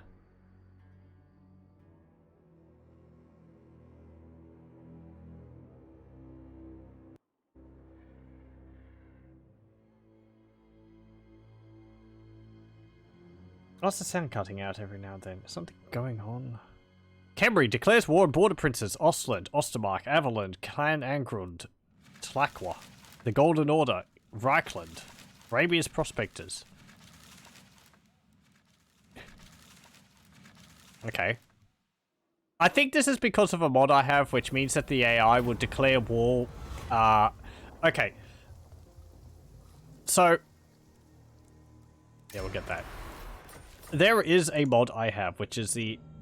What's the sound cutting out every now and then? Is something going on? Khemri declares war on border princes Ostland, Ostermark, Averland, Clan Angrund, Tlaqua, the Golden Order, Reichland, Arabia's Prospectors. Okay. I think this is because of a mod I have, which means that the AI will declare war. Okay. So, yeah, we'll get that. There is a mod I have, which is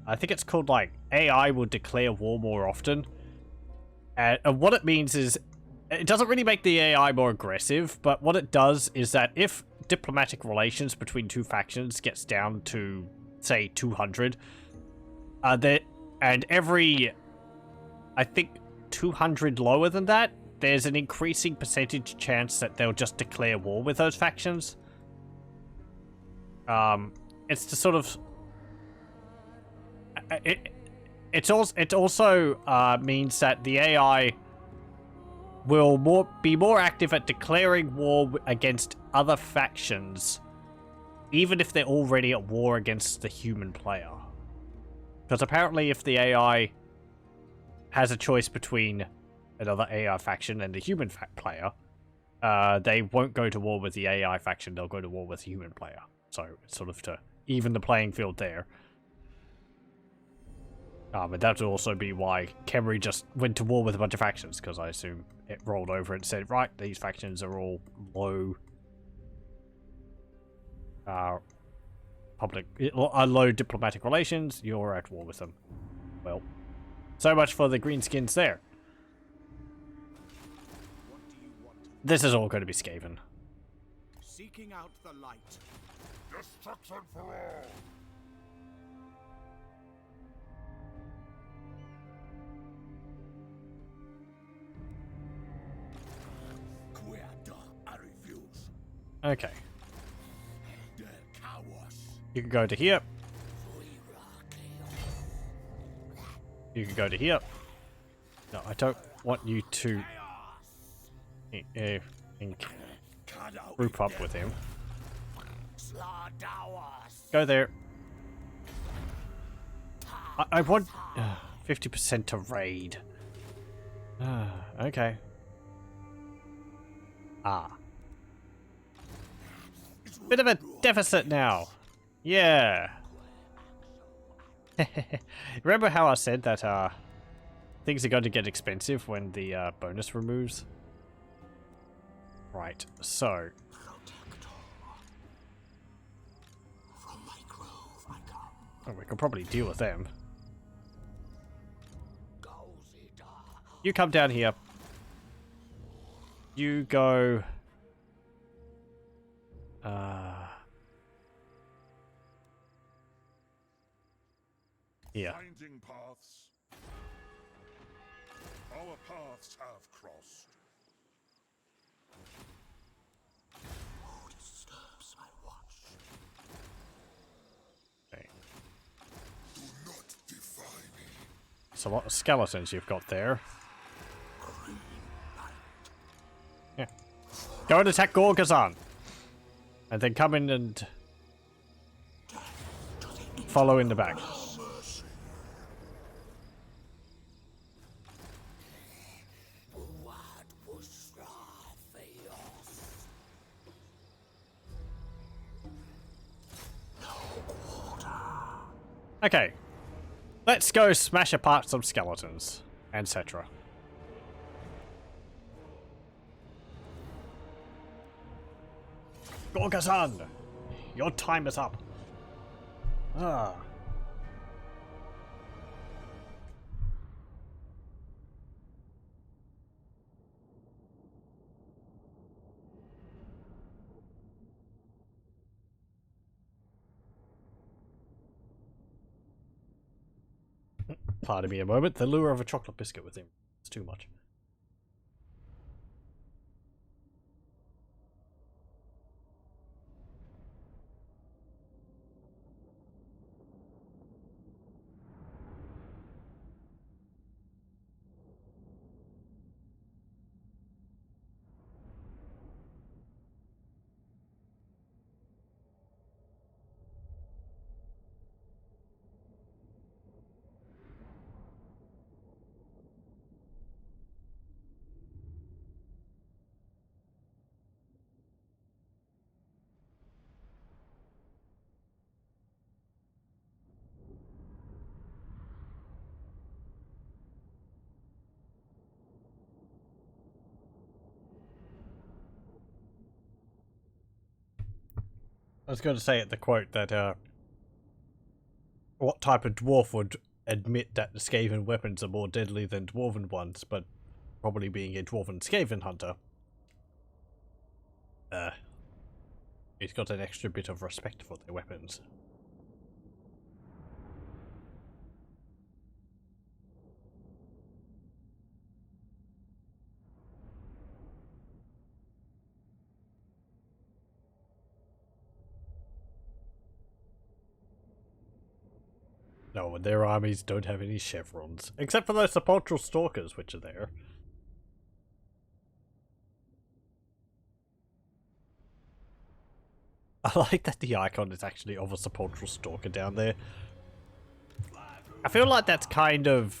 I think it's called, like, AI will declare war more often. And what it means is, it doesn't really make the AI more aggressive, but what it does is that if diplomatic relations between two factions gets down to, say, 200, and every, I think, 200 lower than that, there's an increasing percentage chance that they'll just declare war with those factions. It's to sort of... It also means that the AI will be more active at declaring war against other factions, even if they're already at war against the human player. Because apparently if the AI has a choice between another AI faction and the human player, they won't go to war with the AI faction, they'll go to war with the human player. So it's sort of to even the playing field there. But that would also be why Khemri just went to war with a bunch of factions, because I assume it rolled over and said, right, these factions are all low... low diplomatic relations, you're at war with them. Well, so much for the greenskins there. What do you want? This is all going to be Skaven. Seeking out the light. Destruction for all! Okay. You can go to here. You can go to here. No, I don't want you to group up with him. Go there. I want 50% to raid. Okay. Bit of a deficit now. Yeah. Remember how I said that things are going to get expensive when the bonus removes? Right, so... Oh, we can probably deal with them. You come down here. You go... Yeah. Finding paths. Our paths have crossed. Who disturbs my watch? Okay. Do not defy me. It's a lot of skeletons you've got there. Yeah. Go and attack Gorgazan. And then come in and follow in the back. Okay. Let's go smash apart some skeletons, etc. Gorgazan! Your time is up. Pardon me a moment. The lure of a chocolate biscuit with him. It's too much. I was going to say at the quote that, what type of dwarf would admit that the Skaven weapons are more deadly than dwarven ones, but probably being a dwarven Skaven hunter. He's got an extra bit of respect for their weapons. No, and their armies don't have any chevrons. Except for those sepulchral stalkers, which are there. I like that the icon is actually of a sepulchral stalker down there. I feel like that's kind of...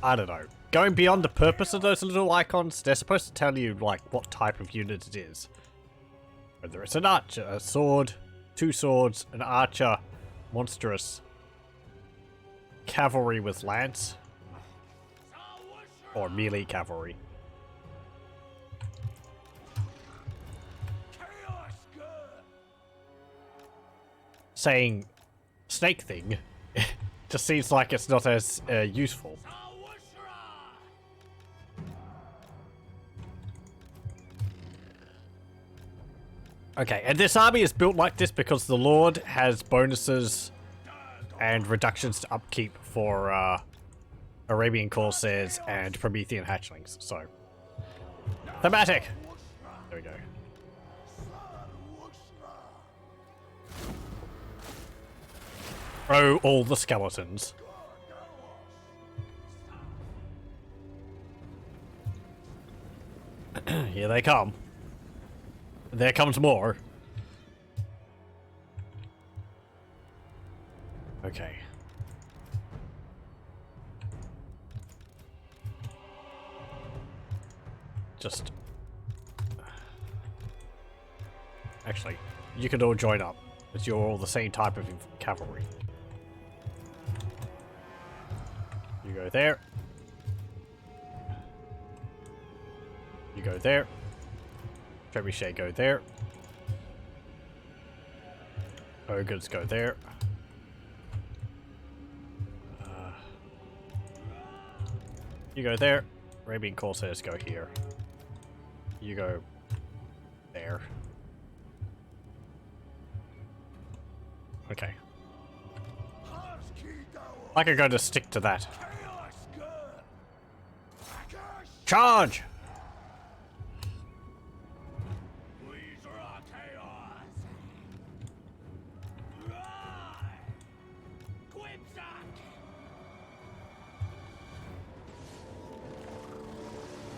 I don't know. Going beyond the purpose of those little icons, they're supposed to tell you, like, what type of unit it is. Whether it's an archer, a sword, two swords, an archer, monstrous, cavalry with lance, or melee cavalry. Saying snake thing just seems like it's not as useful. Okay, and this army is built like this because the Lord has bonuses and reductions to upkeep for Arabian Corsairs and Promethean Hatchlings, so. Thematic! There we go. Throw all the skeletons. Here they come. There comes more. Okay. Just... Actually, you can all join up, because you're all the same type of cavalry. You go there. You go there. Trebuchet go there. Ogres go there. You go there. Arabian Corsairs go here. You go there. Okay. I could go to stick to that. Charge!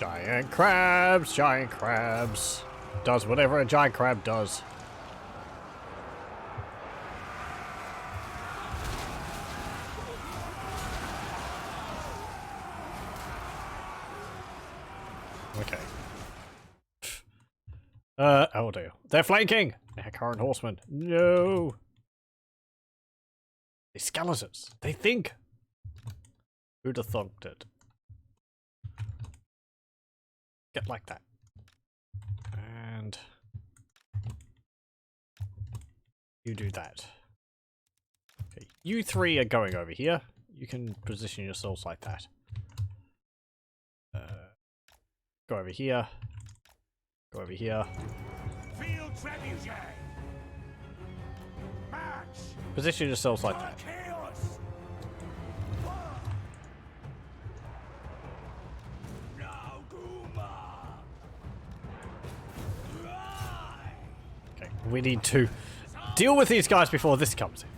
Giant crabs, giant crabs. Does whatever a giant crab does. Okay. Oh dear. They're flanking! Nehekhara horsemen. No! They're skeletons. They think. Who'd have thunked it? Get like that. And you do that. Okay, you three are going over here. You can position yourselves like that. Go over here. Go over here. Field trebuchet. March. Position yourselves like that. Chaos. No Guma. Okay, we need to deal with these guys before this comes in.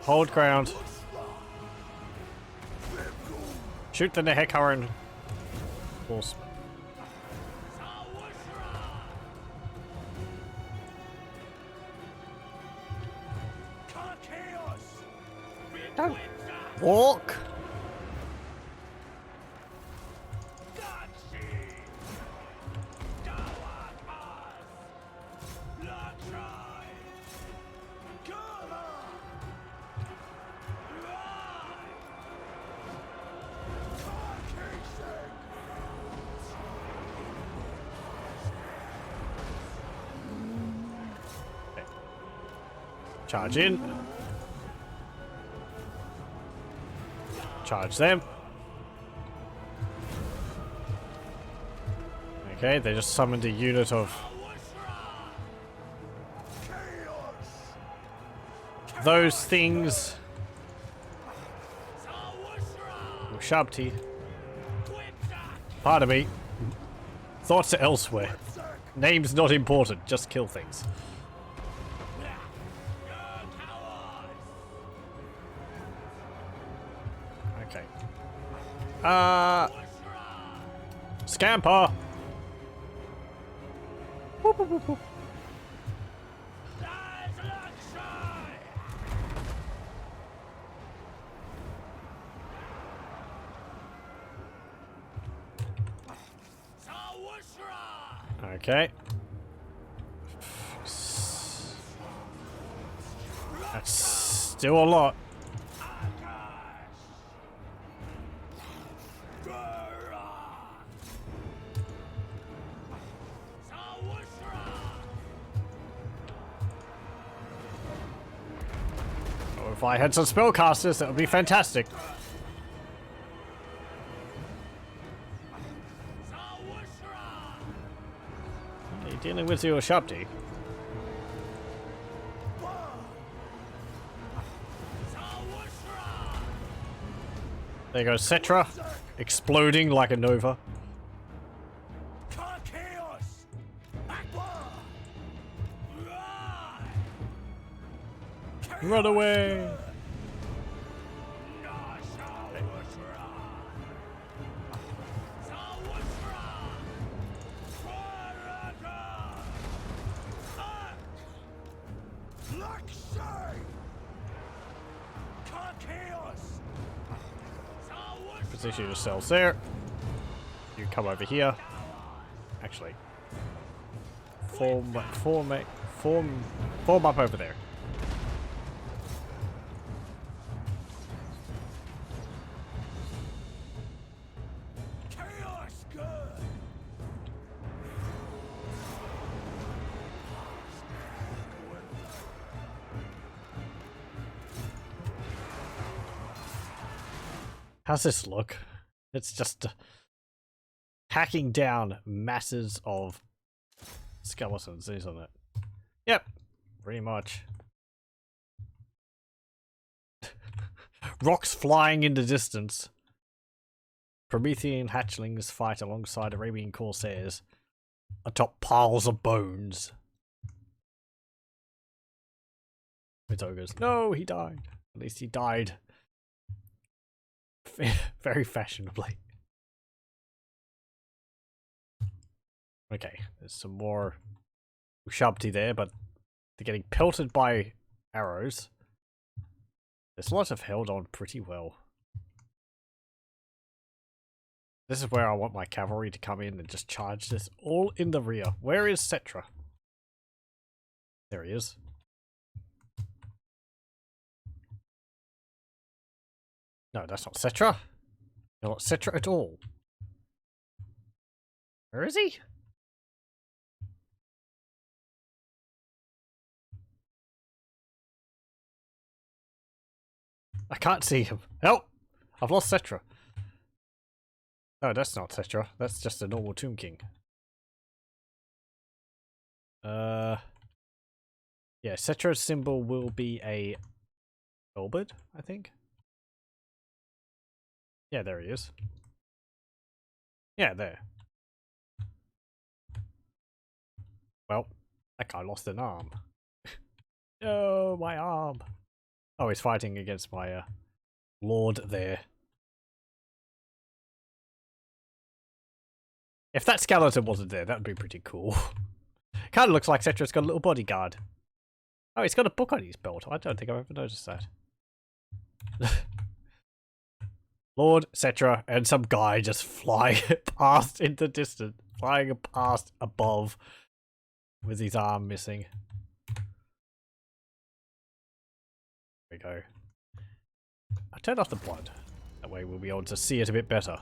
Hold ground. Shoot the Nehekhara horseman. Don't walk. Charge in. Charge them. Okay, they just summoned a unit of those things. Shabti. Pardon me. Thoughts are elsewhere. Name's not important, just kill things. Okay. Scamper! Whoop, whoop, whoop, whoop. Okay. That's still a lot. Oh, if I had some spellcasters, that would be fantastic. Are you dealing with your Shabti? There goes Cetra, exploding like a nova. Run away! Position yourselves there. You come over here. Actually, form up over there. Chaos good. How's this look? It's just hacking down masses of skeletons, isn't it? Yep, pretty much. Rocks flying in the distance. Promethean hatchlings fight alongside Arabian corsairs atop piles of bones. With ogres. No, he died. At least he died very fashionably. Okay, there's some more Ushabti there, but they're getting pelted by arrows. This lot have held on pretty well. This is where I want my cavalry to come in and just charge this all in the rear. Where is Cetra? There he is. No, that's not Cetra. You're not Cetra at all. Where is he? I can't see him. Help! I've lost Cetra. No, that's not Cetra. That's just a normal Tomb King. Yeah, Cetra's symbol will be a halberd, I think. Yeah, there he is. Yeah, there. Well, that guy lost an arm. No, my arm. Oh, he's fighting against my lord there. If that skeleton wasn't there, that would be pretty cool. Kind of looks like Cetra's got a little bodyguard. Oh, he's got a book on his belt. I don't think I've ever noticed that. Lord, Cetra, and some guy just flying past in the distance. Flying past above with his arm missing. There we go. I turned off the blood. That way we'll be able to see it a bit better.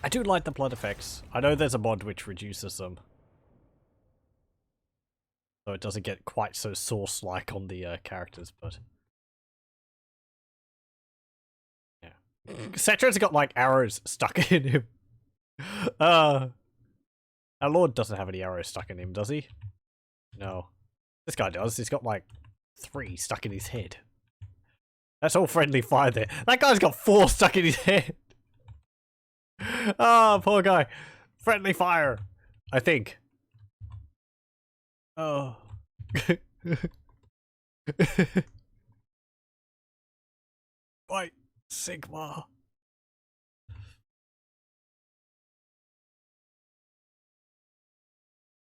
I do like the blood effects. I know there's a mod which reduces them. So it doesn't get quite so Source-like on the characters, but... yeah. Cetra's got, like, arrows stuck in him. Our Lord doesn't have any arrows stuck in him, does he? No. This guy does. He's got, like, 3 stuck in his head. That's all friendly fire there. That guy's got 4 stuck in his head. Oh, poor guy. Friendly fire, I think. Oh. Fight, Sigma.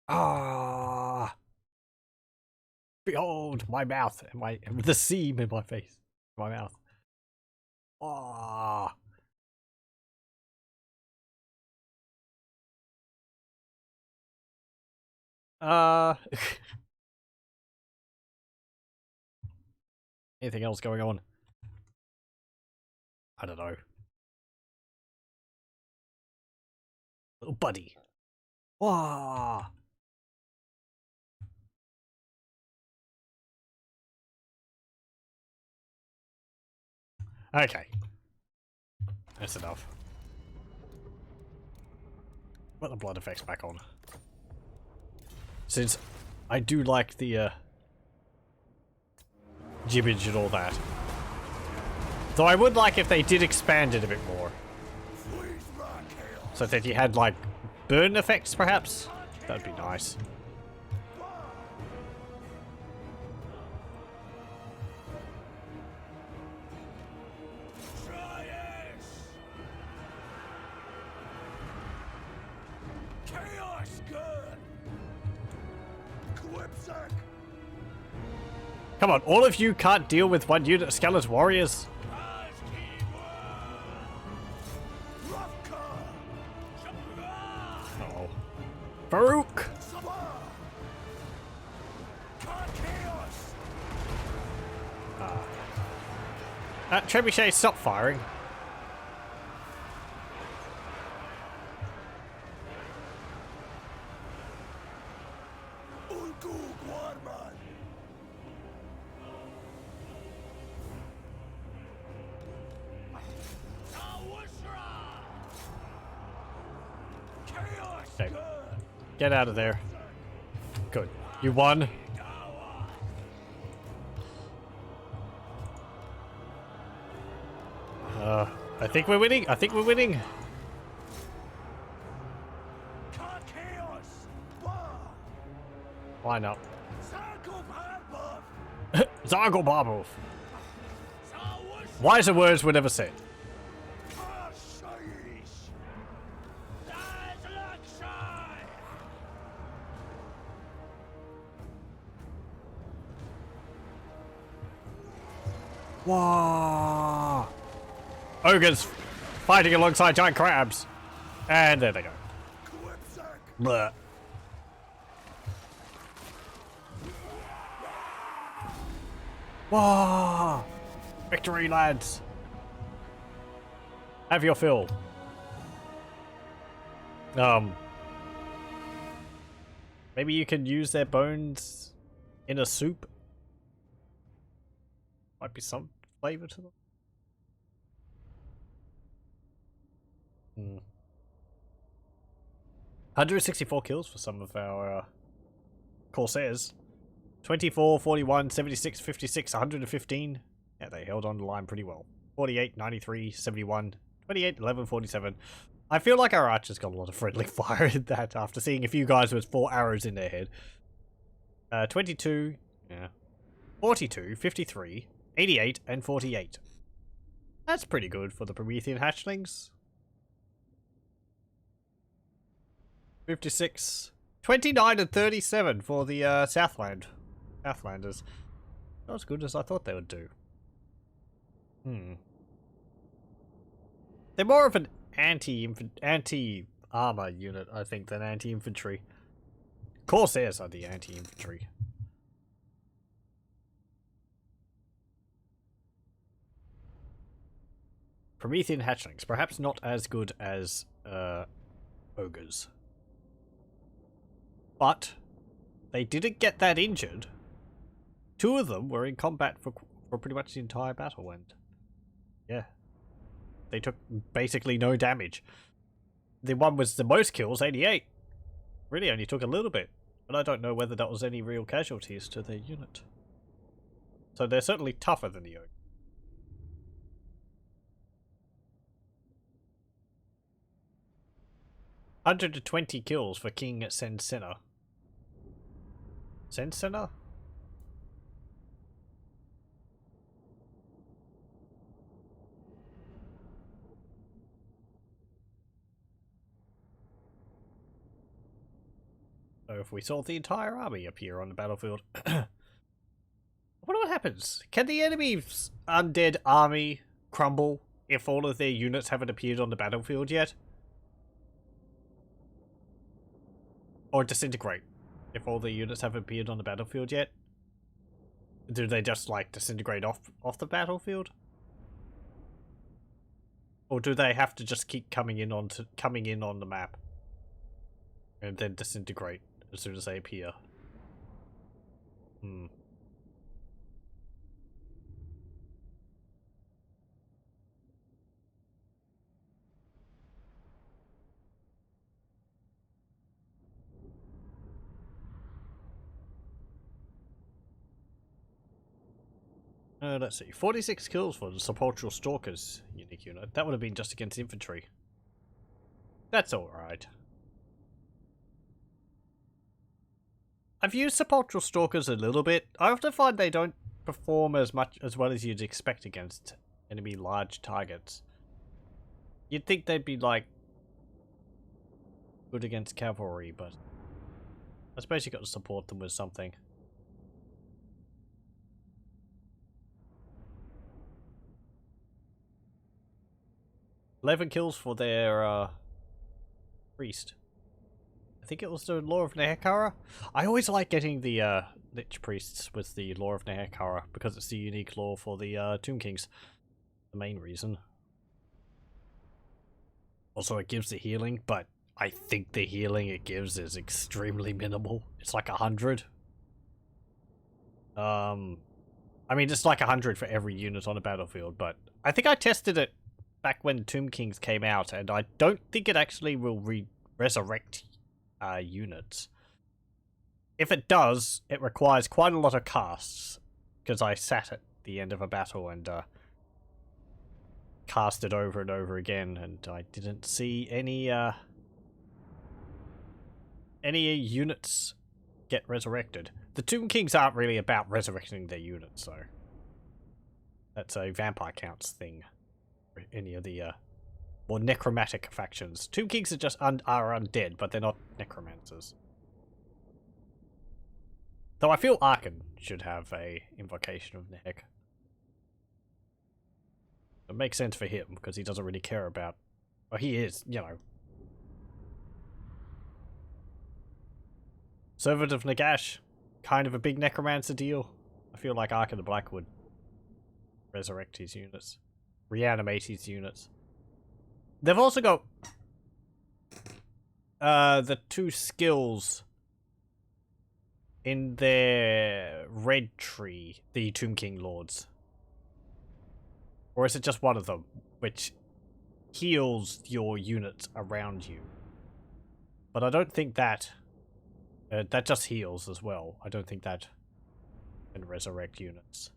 Ah. Behold my mouth and the seam in my face. My mouth. Ah. Anything else going on? I don't know. Little buddy. Wah. Okay. That's enough. Put the blood effects back on. Since I do like the gibbage and all that. Though I would like if they did expand it a bit more. So that you had like burn effects perhaps? That'd be nice. Come on, all of you can't deal with one unit of skeleton warriors. Uh-oh. Farouk! Trebuchet, stop firing. Okay. Get out of there. Good. You won. I think we're winning. I think we're winning. Line up. Zargobabov. Wiser words were never said. Wow. Ogres fighting alongside giant crabs. And there they go. Bleh. Wow. Victory, lads. Have your fill. Maybe you can use their bones in a soup. Might be some flavor to them. 164 kills for some of our Corsairs. 24, 41, 76, 56, 115. Yeah, they held on the line pretty well. 48, 93, 71, 28, 11, 47. I feel like our archers got a lot of friendly fire in that after seeing a few guys with 4 arrows in their head. 22, yeah. 42, 53, 88, and 48. That's pretty good for the Promethean hatchlings. 56, 29, and 37 for the Southlanders. Not as good as I thought they would do. They're more of an anti-armor unit, I think, than anti-infantry. Corsairs are the anti-infantry. Promethean hatchlings, perhaps not as good as ogres. But they didn't get that injured. 2 of them were in combat for pretty much the entire battle, and yeah, they took basically no damage. The one with the most kills, 88, really only took a little bit, but I don't know whether that was any real casualties to their unit. So they're certainly tougher than the ogre. "120 kills for King Sensena." Sensena? So if we saw the entire army appear on the battlefield, I wonder what happens. Can the enemy's undead army crumble if all of their units haven't appeared on the battlefield yet? Or disintegrate if all the units haven't appeared on the battlefield yet? Do they just like disintegrate off the battlefield? Or do they have to just keep coming in on the map and then disintegrate as soon as they appear? Let's see. 46 kills for the Sepulchral Stalkers unique unit. That would have been just against infantry. That's alright. I've used Sepulchral Stalkers a little bit. I often find they don't perform as well as you'd expect against enemy large targets. You'd think they'd be like good against cavalry, but I suppose you got to support them with something. 11 kills for their priest. I think it was the Law of Nehekhara. I always like getting the Lich Priests with the Law of Nehekhara because it's the unique law for the Tomb Kings. The main reason. Also, it gives the healing, but I think the healing it gives is extremely minimal. It's like 100. I mean, it's like 100 for every unit on a battlefield, but I think I tested it back when Tomb Kings came out, and I don't think it actually will resurrect units. If it does, it requires quite a lot of casts, because I sat at the end of a battle and cast it over and over again, and I didn't see any units get resurrected. The Tomb Kings aren't really about resurrecting their units, so that's a vampire counts thing. Any of the more necromantic factions. Tomb Kings are just are undead, but they're not necromancers. Though I feel Arkan should have a invocation of Nehek. It makes sense for him because he doesn't really care about. Well, he is, you know. Servant of Nagash, kind of a big necromancer deal. I feel like Arkan the Black would resurrect his units. Reanimate his units. They've also got the 2 skills in their red tree, the Tomb King Lords. Or is it just one of them, which heals your units around you? But I don't think that that just heals as well. I don't think that can resurrect units.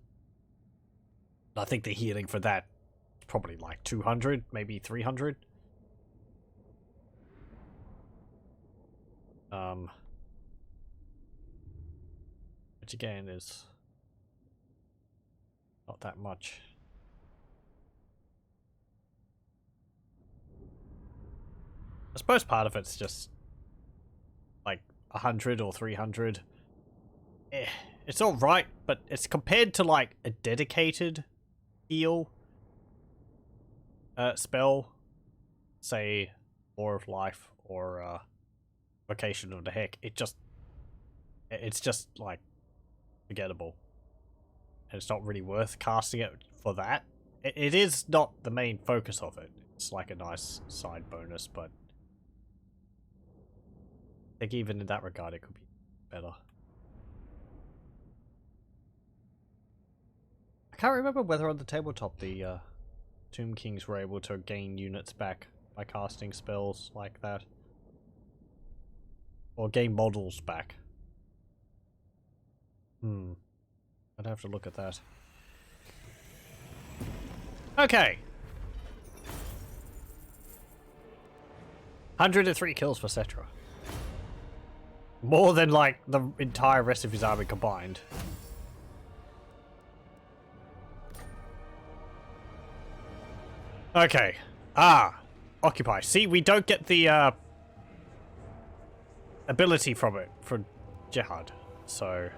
I think the healing for that probably like 200, maybe 300. Which again is not that much. I suppose part of it's just like 100 or 300. It's alright, but it's compared to like a dedicated heal spell, say Law of Life or Vocation of the Heck, it's just like forgettable, and it's not really worth casting it for that. It is not the main focus of it. It's like a nice side bonus, but I think even in that regard it could be better. I can't remember whether on the tabletop the Tomb Kings were able to gain units back by casting spells like that. Or gain models back. I'd have to look at that. Okay. 103 kills for Cetra. More than, like, the entire rest of his army combined. Okay. Occupy. See, we don't get the, ability from it, for Jihad. So,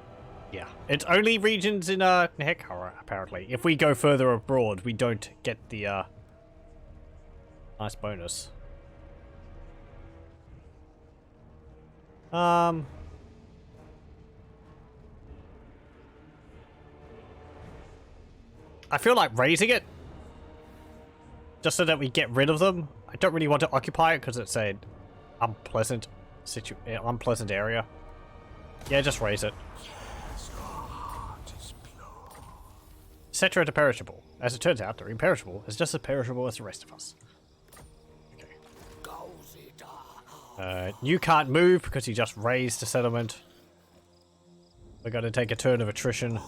yeah. It's only regions in, Nehekhara, apparently. If we go further abroad, we don't get the, nice bonus. I feel like raising it just so that we get rid of them. I don't really want to occupy it because it's a unpleasant area. Yeah, just raise it. Cetra to perishable. As it turns out, they're imperishable. It's just as perishable as the rest of us. You can't move because you just raised the settlement. We're going to take a turn of attrition.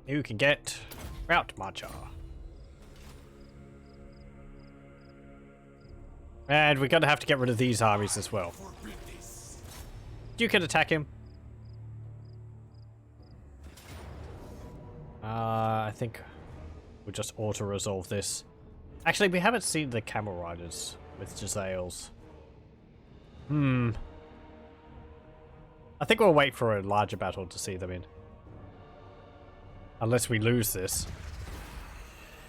You can get Route Marcher. And we're going to have to get rid of these armies as well. You can attack him. I think we'll just auto-resolve this. Actually, we haven't seen the camel riders with Jezzails. I think we'll wait for a larger battle to see them in. Unless we lose this.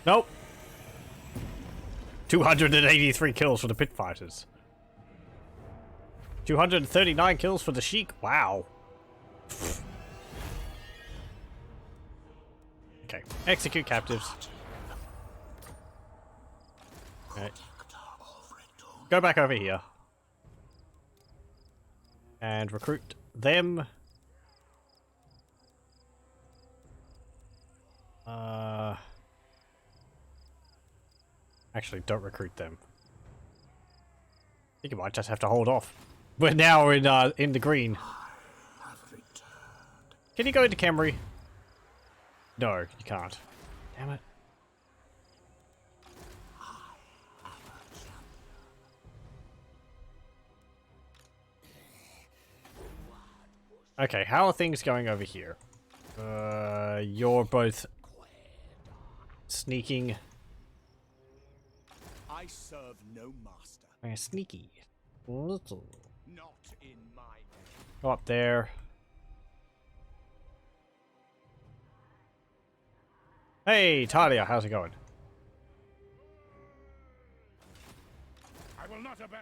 Nope. 283 kills for the pit fighters. 239 kills for the Sheik. Wow. Okay. Execute captives. Okay. Go back over here. And recruit them. Actually, don't recruit them. I think you might just have to hold off. We're now in the green. Can you go into Camry? No, you can't. Damn it. Okay, how are things going over here? You're both sneaking. I serve no master. Sneaky. Not in my name. Go up there. Hey, Talia, how's it going? I will not obey.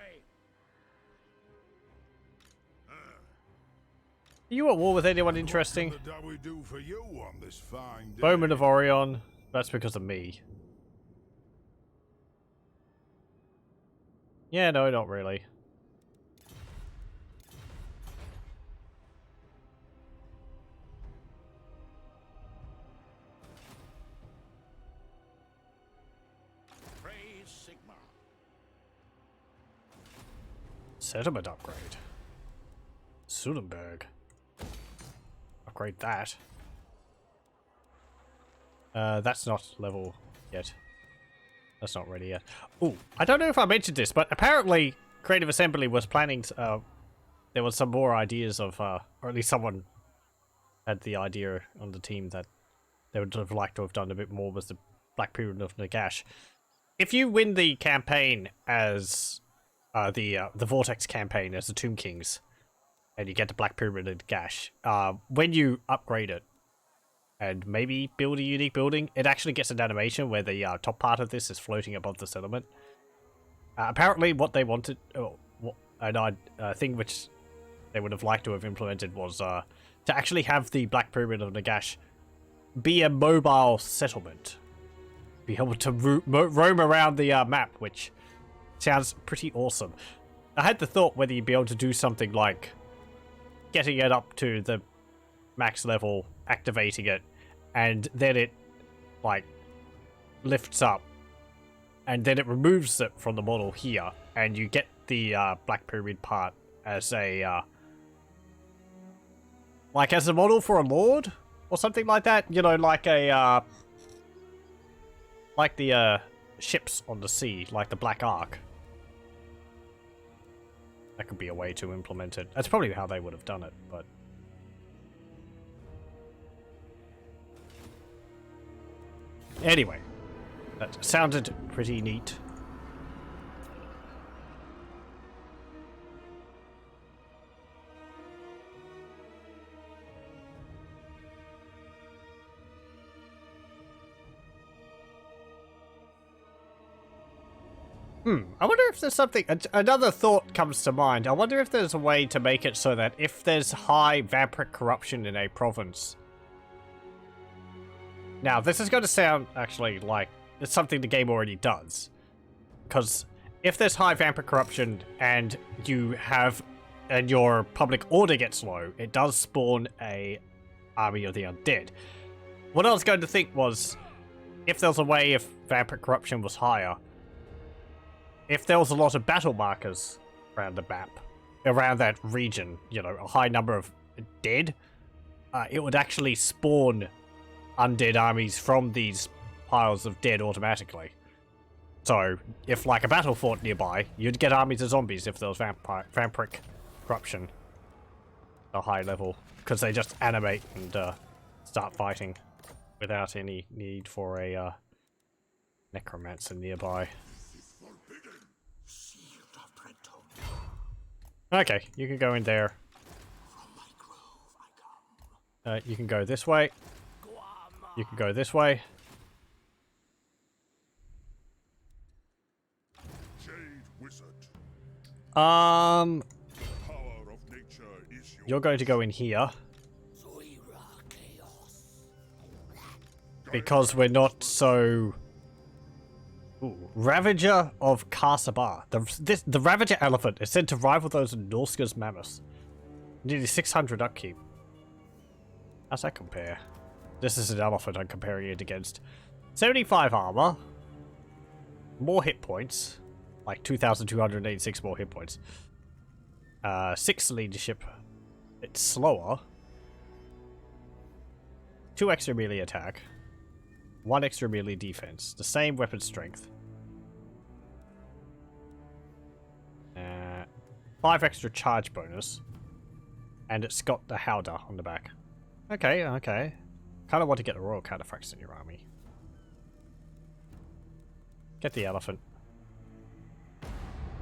Are you at war with anyone interesting? What do we do for you on this fine day? Bowman of Orion. That's because of me. Yeah, no, not really. Praise Sigma. Settlement upgrade. Sudenberg. Upgrade that. That's not level yet. That's not ready yet. Ooh, I don't know if I mentioned this, but apparently Creative Assembly was planning to, there was some more ideas of, or at least someone had the idea on the team that they would have liked to have done a bit more with the Black Pyramid of Nagash. If you win the campaign as, the Vortex campaign as the Tomb Kings, and you get the Black Pyramid of Nagash, when you upgrade it, and maybe build a unique building, it actually gets an animation where the top part of this is floating above the settlement. Apparently what they wanted, a thing which they would have liked to have implemented was to actually have the Black Pyramid of Nagash be a mobile settlement. be able to roam around the map, which sounds pretty awesome. I had the thought whether you'd be able to do something like getting it up to the max level, activating it, and then it, like, lifts up, and then it removes it from the model here, and you get the Black Pyramid part as a, like, as a model for a lord? Or something like that? You know, like a, like the, ships on the sea, like the Black Ark. That could be a way to implement it. That's probably how they would have done it, but... Anyway, that sounded pretty neat. I wonder if there's something... Another thought comes to mind. I wonder if there's a way to make it so that if there's high vampiric corruption in a province... Now, this is going to sound, actually, like it's something the game already does. Because if there's high vampiric corruption and you have... and your public order gets low, it does spawn a army of the undead. What I was going to think was, if there was a way if vampiric corruption was higher... If there was a lot of battle markers around the map, around that region, you know, a high number of dead, it would actually spawn undead armies from these piles of dead automatically. So, if like a battle fought nearby, you'd get armies of zombies if there was vampiric corruption at a high level, because they just animate and start fighting without any need for a necromancer nearby. Okay, you can go in there. You can go this way. You can go this way. Jade Wizard. You're going to go in here. Because we're not so... Ooh, Ravager of Ka-Sabar. The Ravager elephant is said to rival those of Norska's mammoths. Nearly 600 upkeep. How's that compare? This is an elephant I'm comparing it against. 75 armor. More hit points. Like 2,286 more hit points. 6 leadership. It's slower. 2 extra melee attack. 1 extra melee defense. The same weapon strength. 5 extra charge bonus. And it's got the Howdah on the back. Okay, okay. Kind of want to get the Royal Cataphracts in your army. Get the elephant.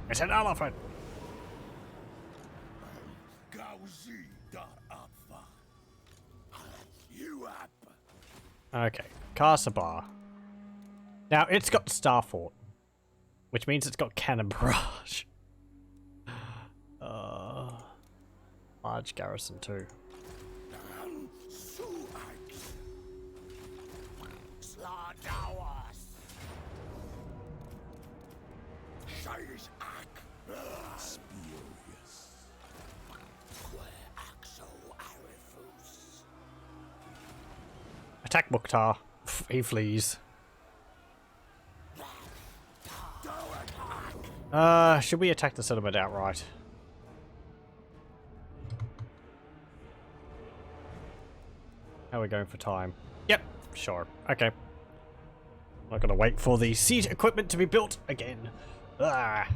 It's an elephant! Okay, Ka-Sabar. Now, it's got Star Fort, which means it's got Cannon Barrage. Large garrison, too. Attack Mukhtar. He flees. Should we attack the settlement outright? How are we going for time? Yep, sure. Okay. Not gonna wait for the siege equipment to be built again. Ah.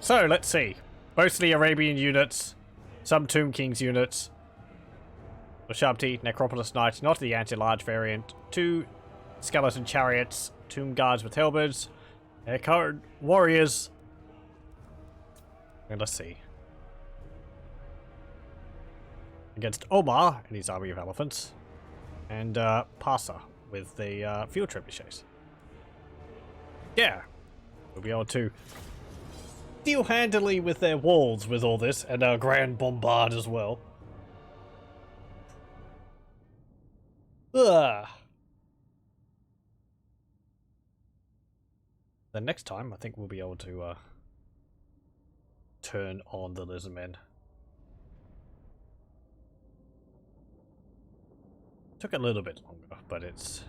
So, let's see. Mostly Arabian units. Some Tomb King's units. Shabti, Necropolis Knights, not the anti-large variant. 2 skeleton chariots. Tomb guards with halberds. Nehekhara warriors. And let's see. Against Omar and his army of elephants. And Pasa with the field trebuchets. Yeah. We'll be able to deal handily with their walls with all this. And our grand bombard as well. Ugh. Then next time, I think we'll be able to turn on the lizardmen. Took a little bit longer, but it's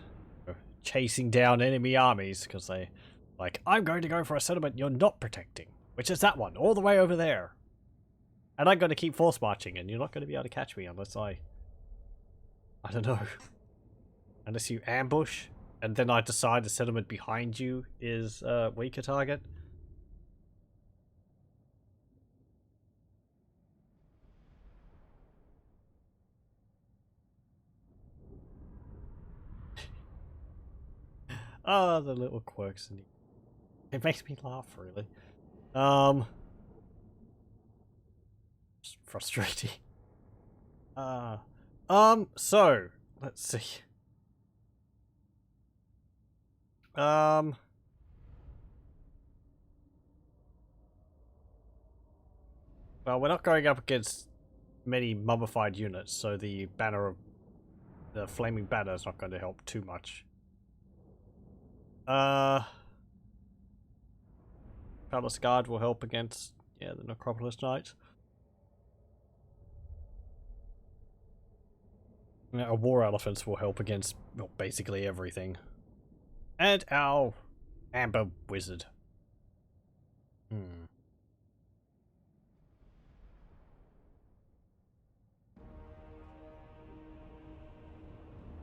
chasing down enemy armies because they like, I'm going to go for a settlement you're not protecting, which is that one all the way over there. And I'm going to keep force marching, and you're not going to be able to catch me unless I don't know. Unless you ambush, and then I decide the settlement behind you is a weaker target. Oh, the little quirks in it makes me laugh, really. It's frustrating. So let's see. Well, we're not going up against many mummified units, so the flaming banner is not going to help too much. Palace Guard will help against, yeah, the Necropolis Knights. Our War Elephants will help against, well, basically everything. And our Amber Wizard.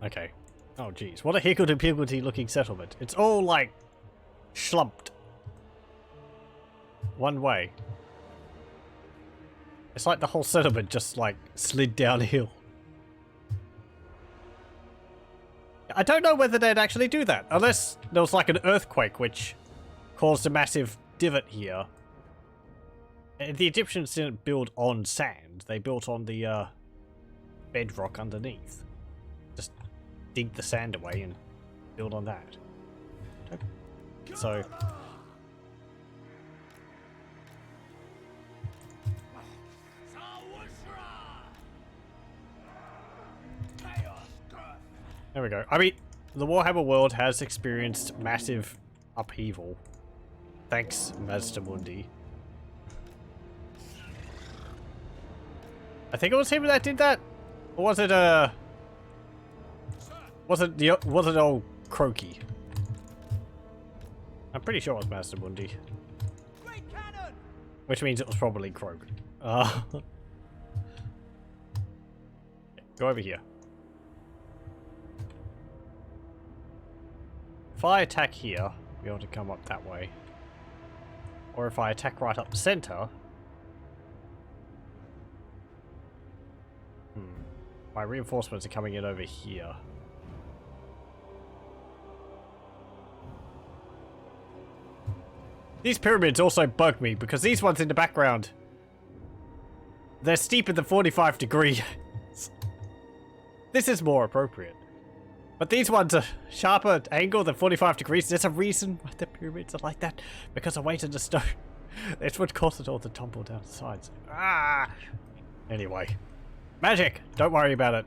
Okay. Oh jeez, what a higgledy-piggledy looking settlement. It's all like schlumped one way. It's like the whole settlement just like slid downhill. I don't know whether they'd actually do that, unless there was like an earthquake which caused a massive divot here. The Egyptians didn't build on sand, they built on the bedrock underneath. Just dig the sand away and build on that. So there we go. I mean, the Warhammer world has experienced massive upheaval. Thanks, Master Mundi. I think it was him that did that? Or was it was it old Croaky? I'm pretty sure it was Master Mundi. Great cannon! Which means it was probably Croak. Go over here. If I attack here, I'll be able to come up that way. Or if I attack right up the center, my reinforcements are coming in over here. These pyramids also bug me because these ones in the background, they're steeper than 45 degrees. This is more appropriate. But these ones are sharper angle than 45 degrees. There's a reason why the pyramids are like that. Because of weight of the stone. It's what caused it all to tumble down the sides. Ah! Anyway. Magic! Don't worry about it.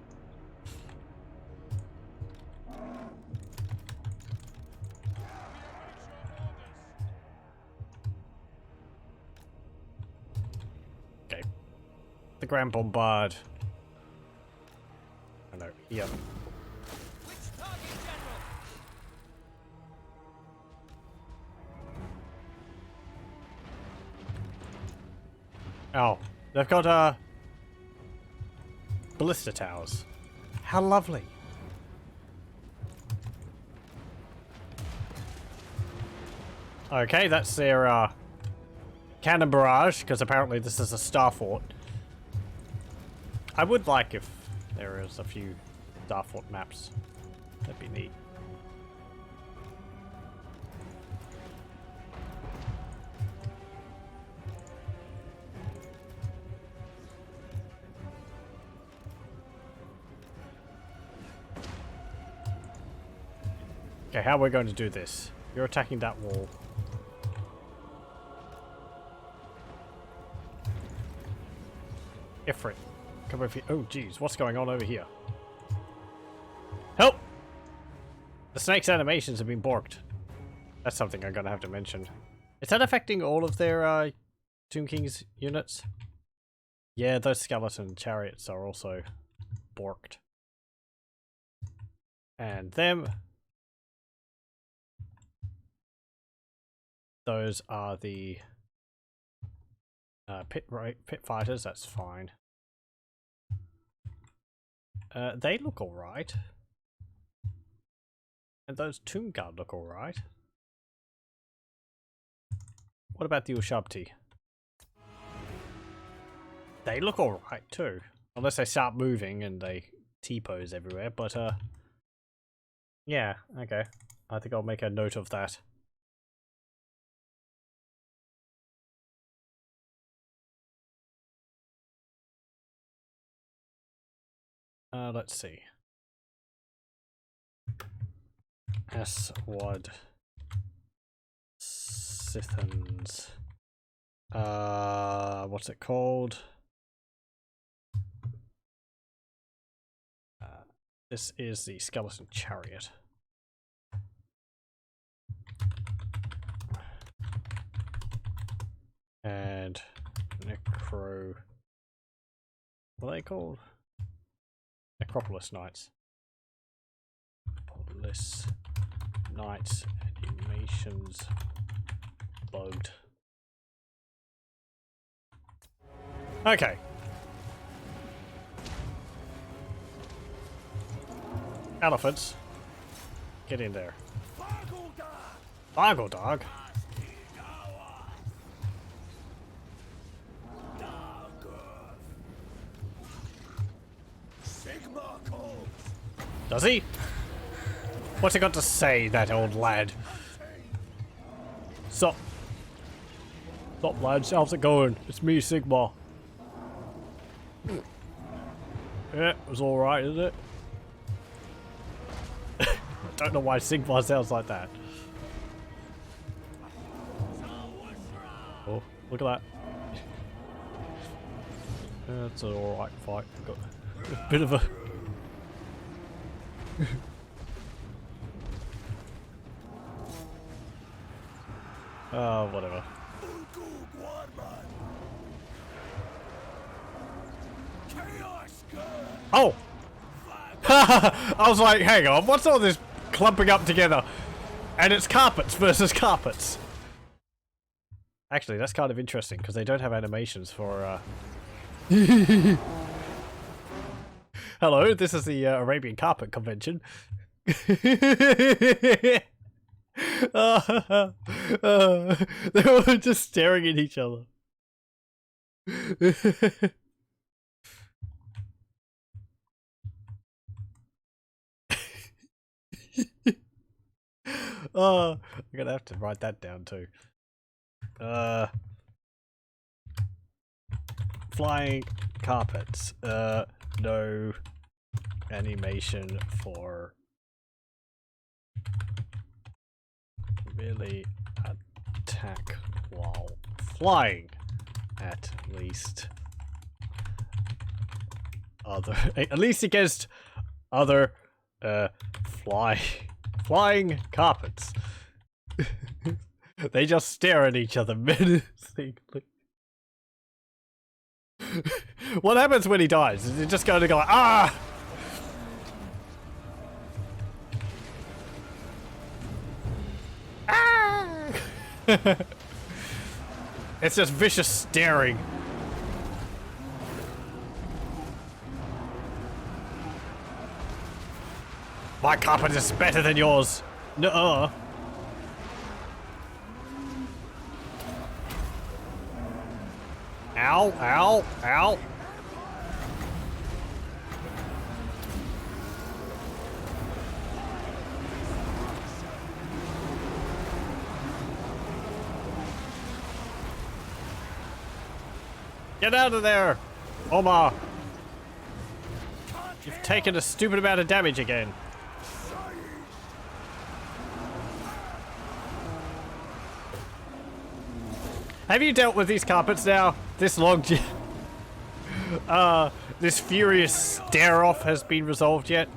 Okay. The Grand Bombard. Oh no, here. Oh, they've got ballista towers. How lovely. Okay, that's their cannon barrage, because apparently this is a star fort. I would like if there is a few star fort maps. That'd be neat. Okay, how are we going to do this? You're attacking that wall. Ifrit, come over here. Oh, geez, what's going on over here? Help! The snake's animations have been borked. That's something I'm gonna have to mention. Is that affecting all of their Tomb King's units? Yeah, those skeleton chariots are also borked. And them. Those are the pit fighters, that's fine. They look alright. And those Tomb Guard look alright. What about the Ushabti? They look alright too. Unless they start moving and they T-pose everywhere, but yeah, okay. I think I'll make a note of that. Let's see. Aswad Sithans. What's it called? This is the skeleton chariot. And Necro. What are they called? Necropolis Knights. Necropolis Knights animations bugged. Okay. Elephants. Get in there. Bargle dog. Does he? What's he got to say, that old lad? Sup, lads, how's it going? It's me, Sigmar. Yeah, it was alright, isn't it? I don't know why Sigmar sounds like that. Oh, look at that. That's an alright fight. Got a bit of a... Oh, whatever. Oh! I was like, hang on, what's all this clumping up together? And it's carpets versus carpets. Actually, that's kind of interesting, because they don't have animations for, Hello, this is the Arabian Carpet Convention. They were just staring at each other. Oh, I'm gonna have to write that down too. Flying carpets. No animation for really attack while flying, at least. At least against other flying carpets. They just stare at each other menacingly. What happens when he dies? Is it just going to go like, ah? Ah! It's just vicious staring. My carpet is better than yours. Nuh-uh. Ow, ow, ow. Get out of there, Omar. You've taken a stupid amount of damage again. Have you dealt with these carpets now? This long... this furious stare-off has been resolved yet?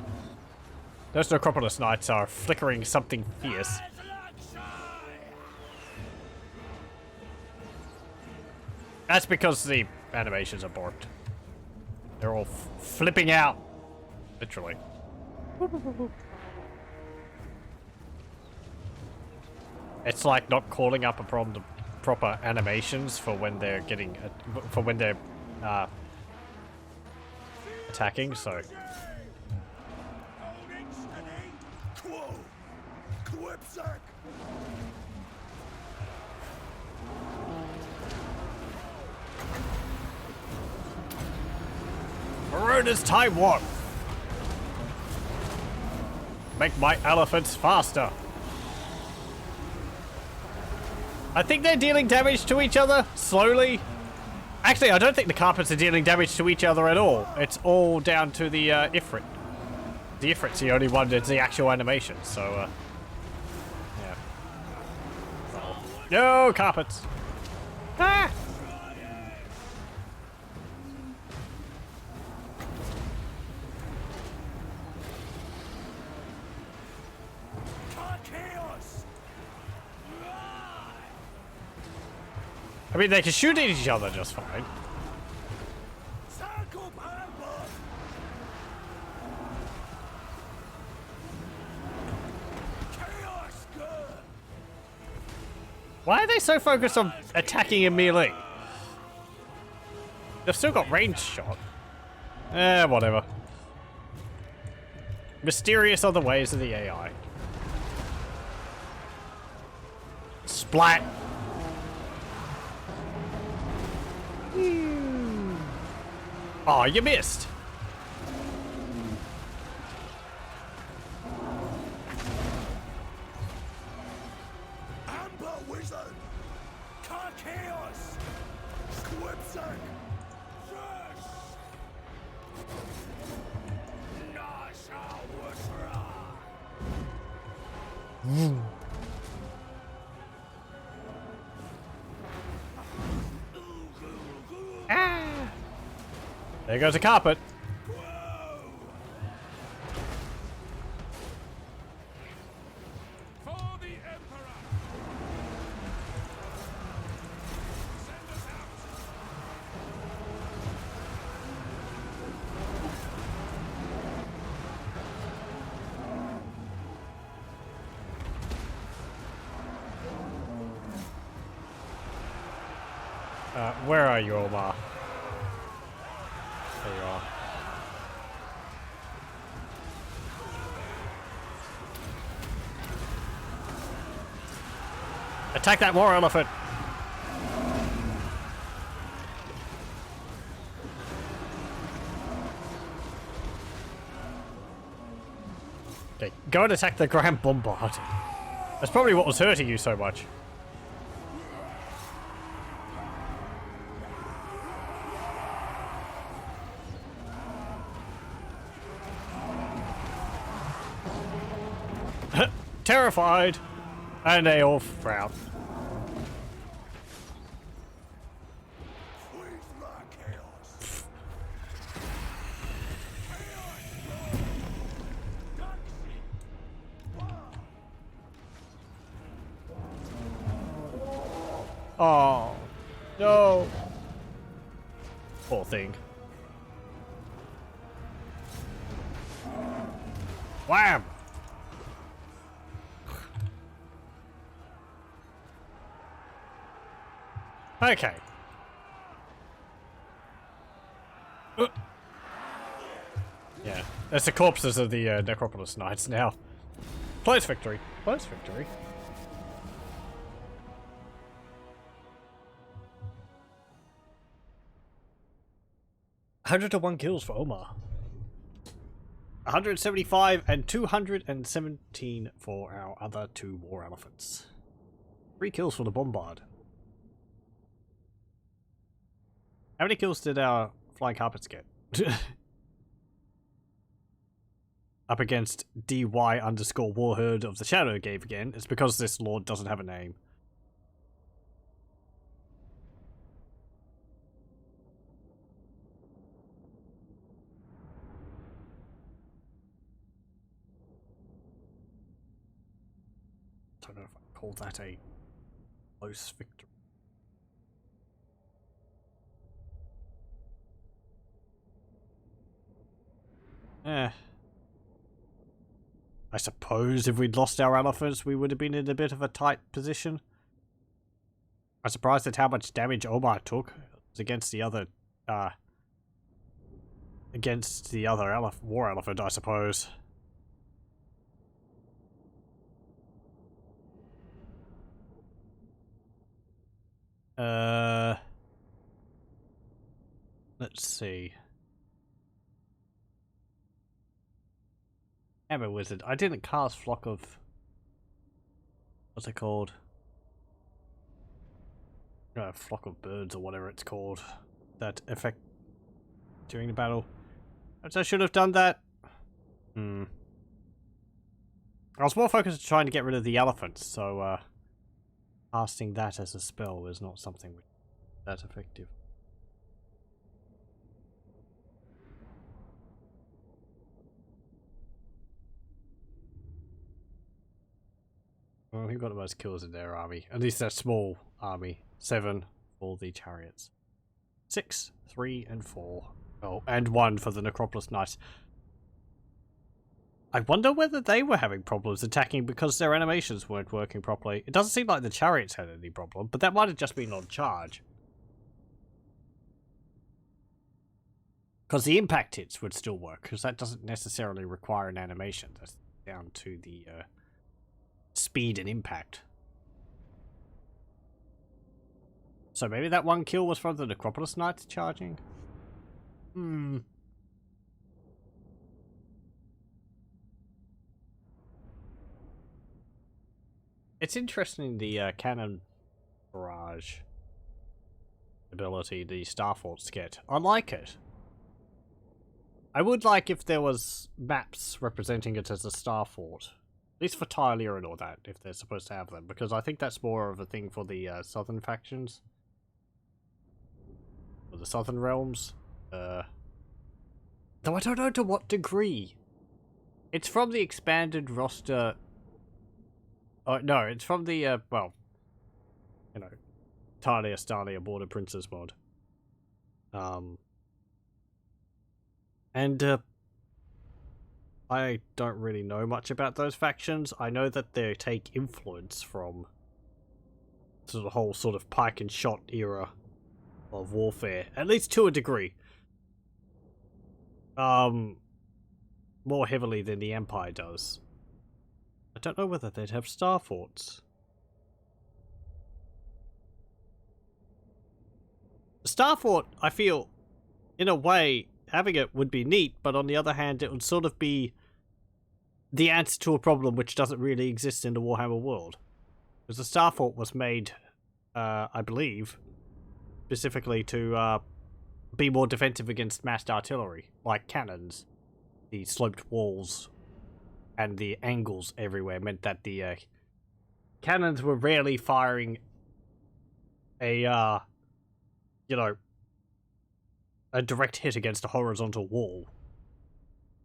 Those Necropolis Knights are flickering something fierce. That's because the animations are borked. They're all flipping out. Literally. It's like not calling up a proper animations for when they're getting attacking. So Quo! Quipsack! Marauders time warp. Make my elephants faster. I think they're dealing damage to each other slowly. Actually, I don't think the carpets are dealing damage to each other at all. It's all down to the Ifrit. The Ifrit's the only one that's the actual animation, so yeah. No carpets. Ah! I mean, they can shoot at each other just fine. Why are they so focused on attacking in melee? They've still got ranged shot. Whatever. Mysterious are the ways of the AI. Splat! Oh, you missed! Amber Wizard! Ka-Chaos! Quipsack! Yes! Nasha Washra! There goes a carpet. For the Emperor! Send us out! Where are you, Omar? There you are. Attack that war elephant! Okay, go and attack the Grand Bombard. That's probably what was hurting you so much. Terrified, and they all frown. Oh, no. Poor thing. Wham! Okay. Yeah, that's the corpses of the Necropolis Knights now. Close victory. Close victory. $101 kills for Omar. 175 and 217 for our other two war elephants. 3 kills for the Bombard. How many kills did our flying carpets get? Up against DY_Warherd of the Shadow Gave again. It's because this lord doesn't have a name. Don't know if I call that a close victory. I suppose if we'd lost our elephants, we would have been in a bit of a tight position. I'm surprised at how much damage Omar took against the other, war elephant, I suppose. Let's see. Hammer Wizard. I didn't cast Flock of... What's it called? Flock of Birds or whatever it's called. That effect during the battle. Perhaps I should have done that. I was more focused on trying to get rid of the elephants, so casting that as a spell is not something that's effective. Well, who got the most kills in their army? At least their small army. 7 for the chariots. 6, 3, and 4. Oh, and 1 for the Necropolis Knights. I wonder whether they were having problems attacking because their animations weren't working properly. It doesn't seem like the chariots had any problem, but that might have just been on charge. Because the impact hits would still work, because that doesn't necessarily require an animation. That's down to the speed and impact. So maybe that one kill was from the Necropolis Knights charging? It's interesting, the cannon barrage ability the Star Forts get. I like it. I would like if there was maps representing it as a Star Fort. At least for Tylia and all that, if they're supposed to have them. Because I think that's more of a thing for the southern factions. Or the southern realms. Though I don't know to what degree. It's from the expanded roster... Oh, no, it's from the, well... You know... Talia Stalia Border Princess mod. I don't really know much about those factions. I know that they take influence from the whole sort of pike and shot era of warfare, at least to a degree. More heavily than the Empire does. I don't know whether they'd have Star Forts. The Star Fort, I feel, in a way, having it would be neat, but on the other hand, it would sort of be the answer to a problem which doesn't really exist in the Warhammer world. Because the Star Fort was made, I believe, specifically to be more defensive against massed artillery, like cannons. The sloped walls and the angles everywhere meant that the cannons were rarely firing a, you know, a direct hit against a horizontal wall.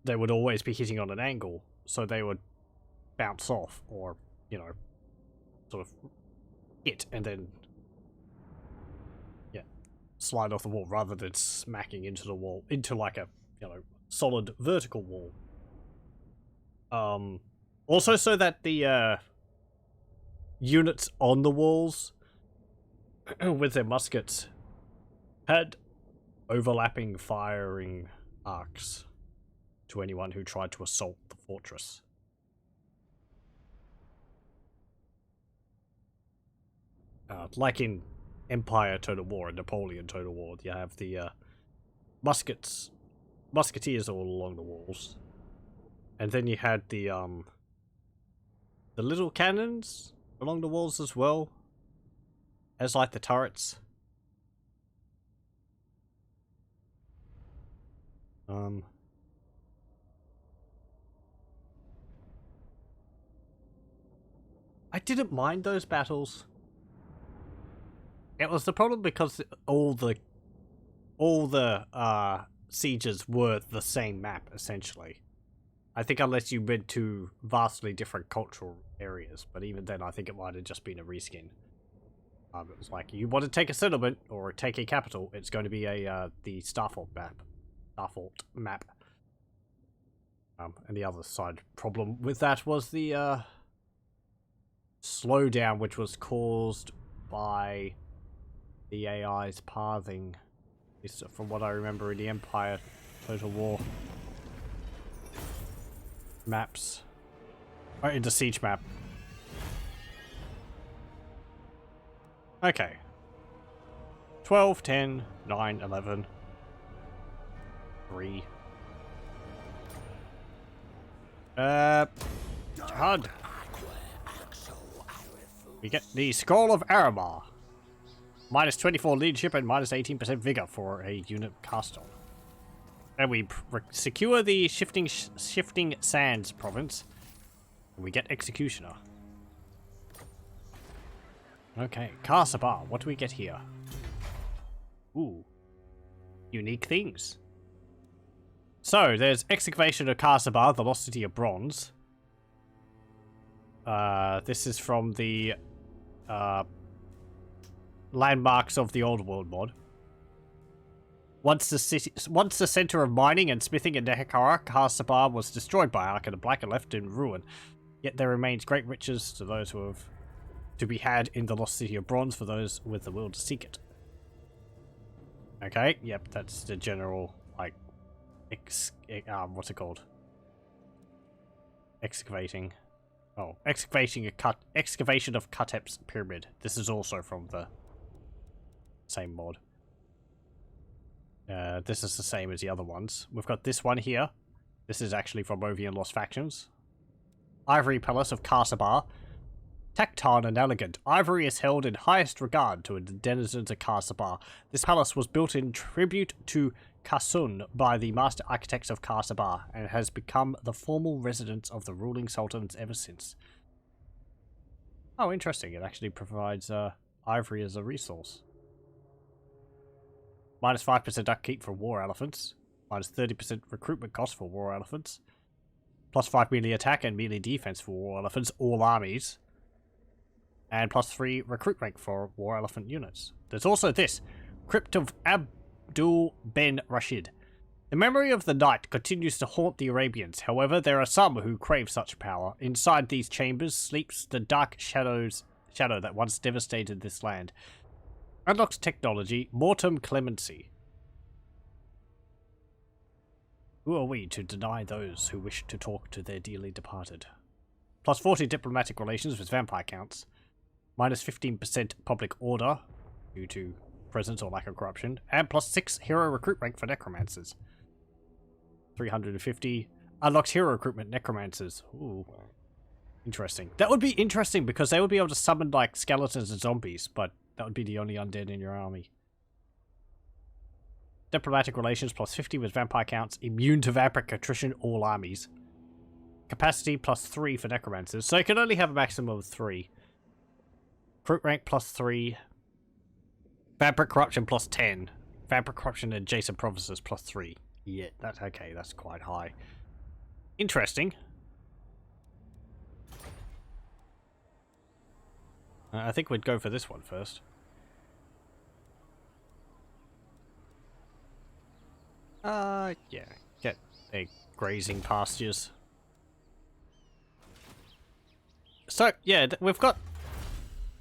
They would always be hitting on an angle, so they would bounce off, or, you know, sort of hit and then, yeah, slide off the wall rather than smacking into the wall, into like a, you know, solid vertical wall. Also so that the units on the walls with their muskets had overlapping firing arcs to anyone who tried to assault the fortress. Like in Empire Total War and Napoleon Total War, you have the musketeers all along the walls. And then you had the little cannons along the walls as well, as like the turrets. I didn't mind those battles. It was the problem because all the sieges were the same map, essentially. I think unless you went to vastly different cultural areas, but even then I think it might have just been a reskin. It was like, you want to take a settlement or take a capital, it's going to be a the Star Fort map. And the other side problem with that was the slowdown, which was caused by the AI's pathing. From what I remember in the Empire Total War maps. Or in the Siege map. Okay. 12, 10, 9, 11, 3. Hard. We get the Scroll of Araby. Minus 24 leadership and minus 18% vigor for a unit cast on. And we secure the Shifting Sands province. And we get Executioner. Okay, Ka-Sabar. What do we get here? Ooh. Unique things. So, there's Excavation of Ka-Sabar, the Lost City of Bronze. This is from the Landmarks of the Old World mod. Once the center of mining and smithing in Nehekhara, Ka-Sabar was destroyed by Ark the Black and left in ruin. Yet there remains great riches to those who have to be had in the Lost City of Bronze for those with the will to seek it. Okay, yep, that's the general, like, what's it called? Excavating. Oh, excavation of Khatep's pyramid. This is also from the same mod. This is the same as the other ones. We've got this one here. This is actually from Ovian Lost Factions. Ivory Palace of Ka-Sabar. Tactile and elegant, ivory is held in highest regard to the denizens of Ka-Sabar. This palace was built in tribute to Kasun by the master architects of Ka-Sabar and has become the formal residence of the ruling sultans ever since. Oh, interesting. It actually provides ivory as a resource. Minus 5% upkeep for war elephants. Minus 30% recruitment cost for war elephants. Plus 5 melee attack and melee defense for war elephants, all armies. And plus 3 recruit rank for war elephant units. There's also this. Crypt of Abdul Ben Rashid. The memory of the night continues to haunt the Arabians. However, there are some who crave such power. Inside these chambers sleeps the dark shadow that once devastated this land. Unlocks technology, Mortem Clemency. Who are we to deny those who wish to talk to their dearly departed? Plus 40 diplomatic relations with vampire counts. Minus 15% public order due to presence or lack of corruption. And plus 6 hero recruit rank for necromancers. 350 unlocks hero recruitment necromancers. Ooh. Interesting. That would be interesting because they would be able to summon like skeletons and zombies, but that would be the only undead in your army. Diplomatic relations plus 50 with vampire counts. Immune to vampire attrition, all armies. Capacity plus 3 for necromancers. So you can only have a maximum of 3. Recruit rank plus 3. Vampire corruption plus 10. Vampire corruption in adjacent provinces plus 3. Yeah, that's okay. That's quite high. Interesting. I think we'd go for this one first. Yeah. Get a grazing pastures. So, yeah, we've got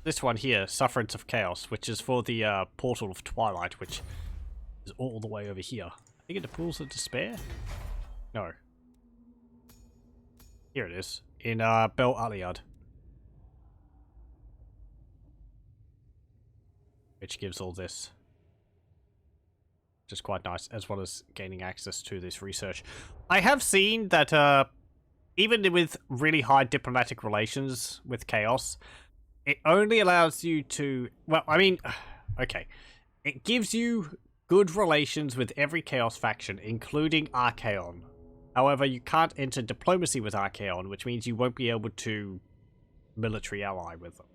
this one here, Sufferance of Chaos, which is for the Portal of Twilight, which is all the way over here. I think in the Pools of Despair? No. Here it is, in Bel Aliad. Which gives all this. Which is quite nice, as well as gaining access to this research. I have seen that even with really high diplomatic relations with Chaos, it only allows you to... Well, I mean... Okay. It gives you good relations with every Chaos faction, including Archaon. However, you can't enter diplomacy with Archaon, which means you won't be able to military ally with them.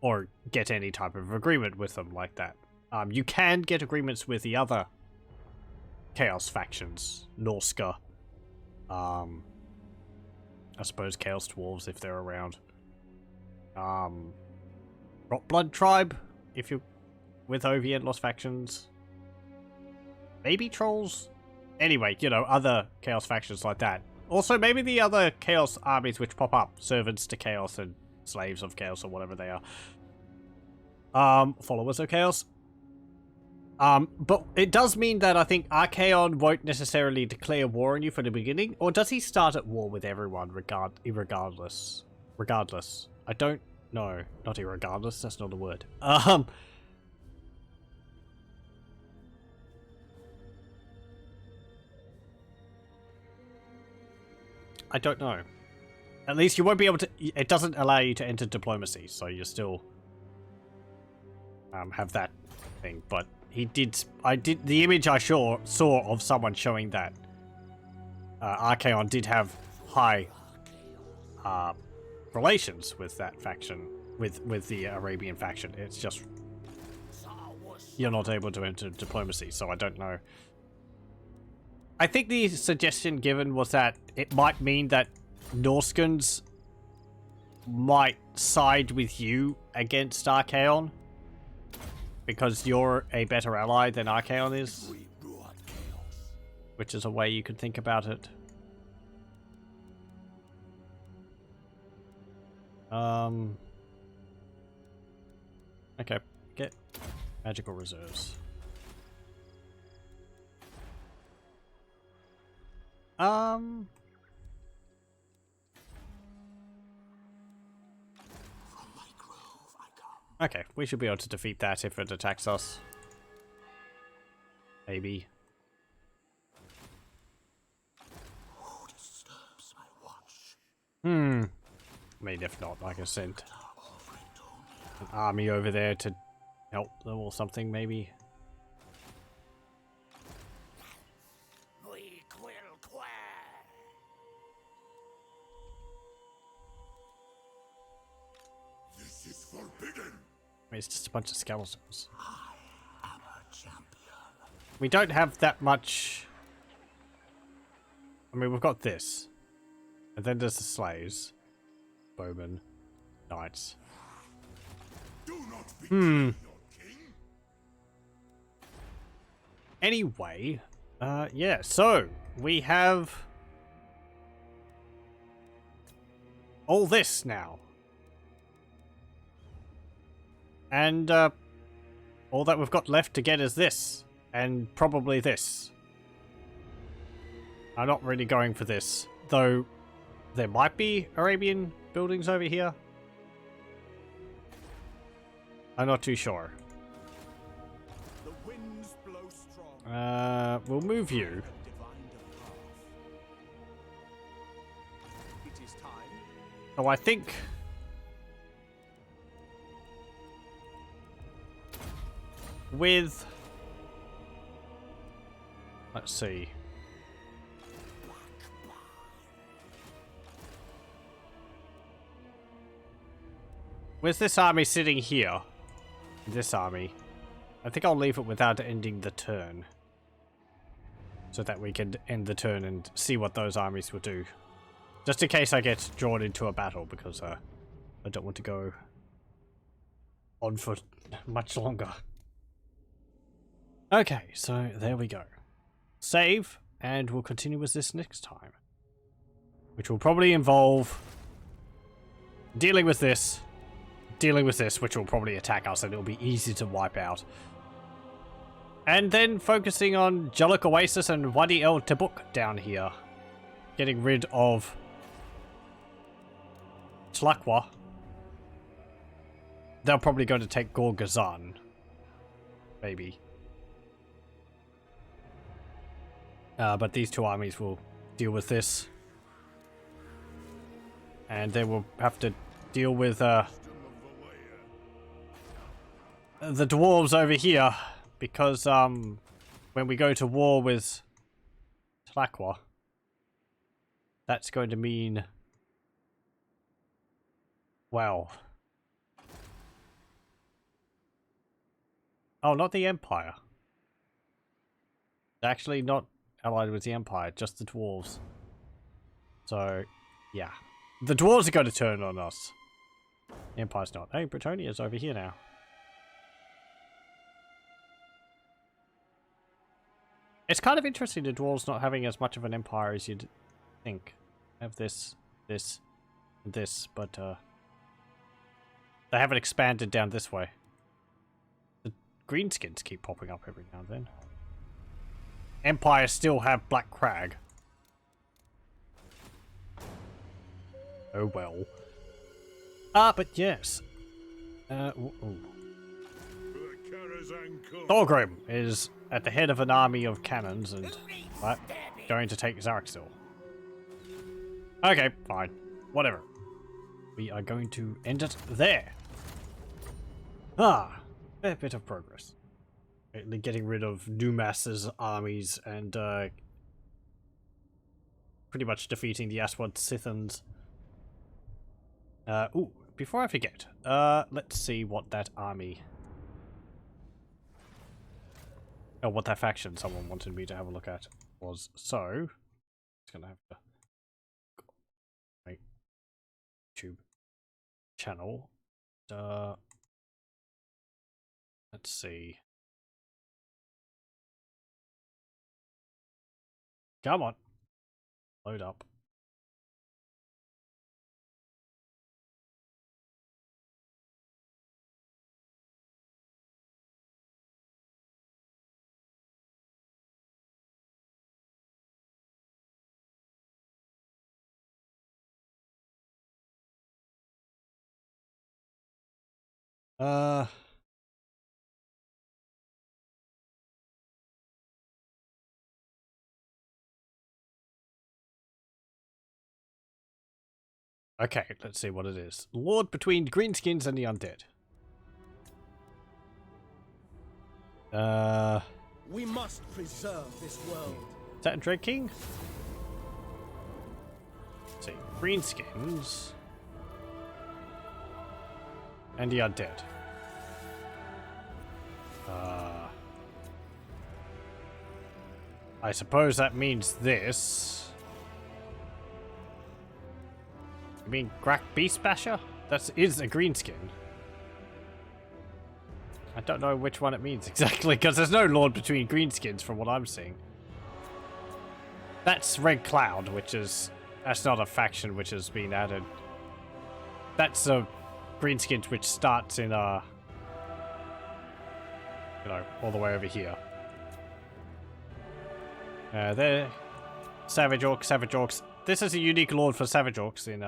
Or get any type of agreement with them like that. You can get agreements with the other Chaos factions. Norska. I suppose Chaos Dwarves if they're around. Rotblood Tribe, if you're with Ovian Lost Factions. Maybe Trolls? Anyway, you know, other Chaos factions like that. Also, maybe the other Chaos armies which pop up. Servants to Chaos and slaves of Chaos or whatever they are. Followers of Chaos. But it does mean that I think Archaon won't necessarily declare war on you from the beginning. Or does he start at war with everyone regardless? Regardless. I don't know. Not irregardless, that's not a word. I don't know. At least you won't be able to... It doesn't allow you to enter diplomacy, so you still have that thing. But he did... The image I saw of someone showing that Archaon did have high relations with that faction, with the Arabian faction. It's just... You're not able to enter diplomacy, so I don't know. I think the suggestion given was that it might mean that Norskans might side with you against Archaon because you're a better ally than Archaon is, which is a way you could think about it. Okay, get magical reserves. Okay, we should be able to defeat that if it attacks us. Maybe. Who disturbs my watch? I mean, if not, I can send an army over there to help them or something, maybe. This is forbidden. I mean, it's just a bunch of skeletons. I am a champion. We don't have that much... I mean, we've got this. And then there's the slaves. Bowmen. Knights. Do not betray your king. Anyway, yeah, so we have all this now. And all that we've got left to get is this. And probably this. I'm not really going for this. Though there might be Arabian buildings over here. I'm not too sure. The winds blow strong. We'll move you. It is time. So I think... with... let's see. With this army sitting here, this army, I think I'll leave it without ending the turn. So that we can end the turn and see what those armies will do. Just in case I get drawn into a battle, because I don't want to go on for much longer. Okay, so there we go. Save, and we'll continue with this next time. Which will probably involve dealing with this, which will probably attack us, and it'll be easy to wipe out. And then focusing on Jellic Oasis and Wadi El Tabuk down here. Getting rid of Tlaqwa. They're probably going to take Gorgazan. Maybe. But these two armies will deal with this. And they will have to deal with the dwarves over here. Because when we go to war with Tlaqwa, that's going to mean... well... oh, not the Empire. Actually, not allied with the Empire, just the dwarves. So, yeah. The dwarves are going to turn on us. The Empire's not. Hey, Bretonia's over here now. It's kind of interesting the dwarves not having as much of an empire as you'd think. Have this, this, and this, but they haven't expanded down this way. The greenskins keep popping up every now and then. Empires still have Black Crag. Oh well. But yes. Thorgrim is at the head of an army of cannons and going to take Zaraksil. Okay, fine. Whatever. We are going to end it there. A bit of progress. Getting rid of Numas's armies and pretty much defeating the Aswad Sithans. Ooh, before I forget, let's see what that army... Oh, what that faction someone wanted me to have a look at was. So, it's gonna have to... my YouTube channel. Let's see. Come on. Load up. Okay, let's see what it is. Lord between greenskins and the undead. We must preserve this world. Is that a Dread King? Let's see. Greenskins. And the undead. I suppose that means this. You mean Grak Beast Basher? That is a greenskin. I don't know which one it means exactly, because there's no Lord between greenskins from what I'm seeing. That's Red Cloud, which is... That's not a faction which has been added. That's a greenskins which starts in you know, all the way over here. There. Savage Orcs. This is a unique Lord for Savage Orcs in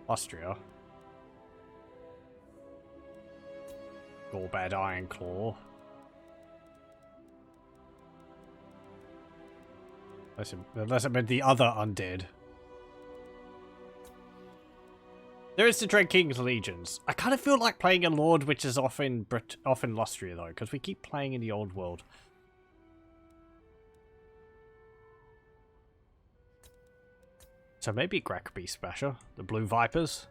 Austria. Gorbad Ironclaw. Unless it meant the other undead. There is the Dread King's Legions. I kind of feel like playing a Lord which is off in Lustria though, because we keep playing in the old world. So maybe Grak Beast Basher, the Blue Vipers.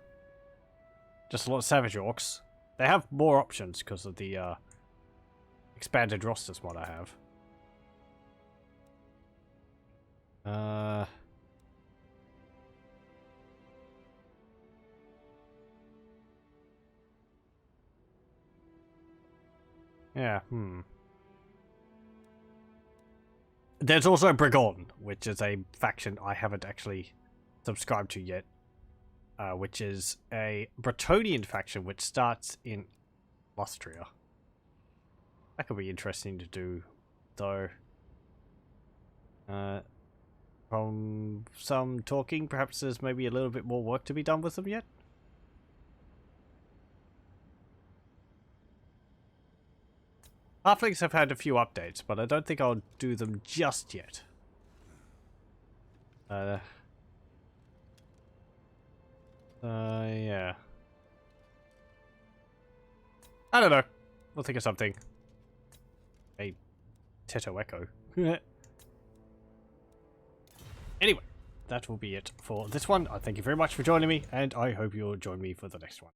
Just a lot of Savage Orcs. They have more options because of the expanded rosters mod I have. Yeah, There's also Brigon, which is a faction I haven't actually subscribed to yet. Which is a Bretonnian faction which starts in Lustria. That could be interesting to do, though. From some talking, perhaps there's maybe a little bit more work to be done with them yet. Halflings have had a few updates, but I don't think I'll do them just yet. Yeah. I don't know. We'll think of something. A Teto Echo. Anyway, that will be it for this one. I thank you very much for joining me, and I hope you'll join me for the next one.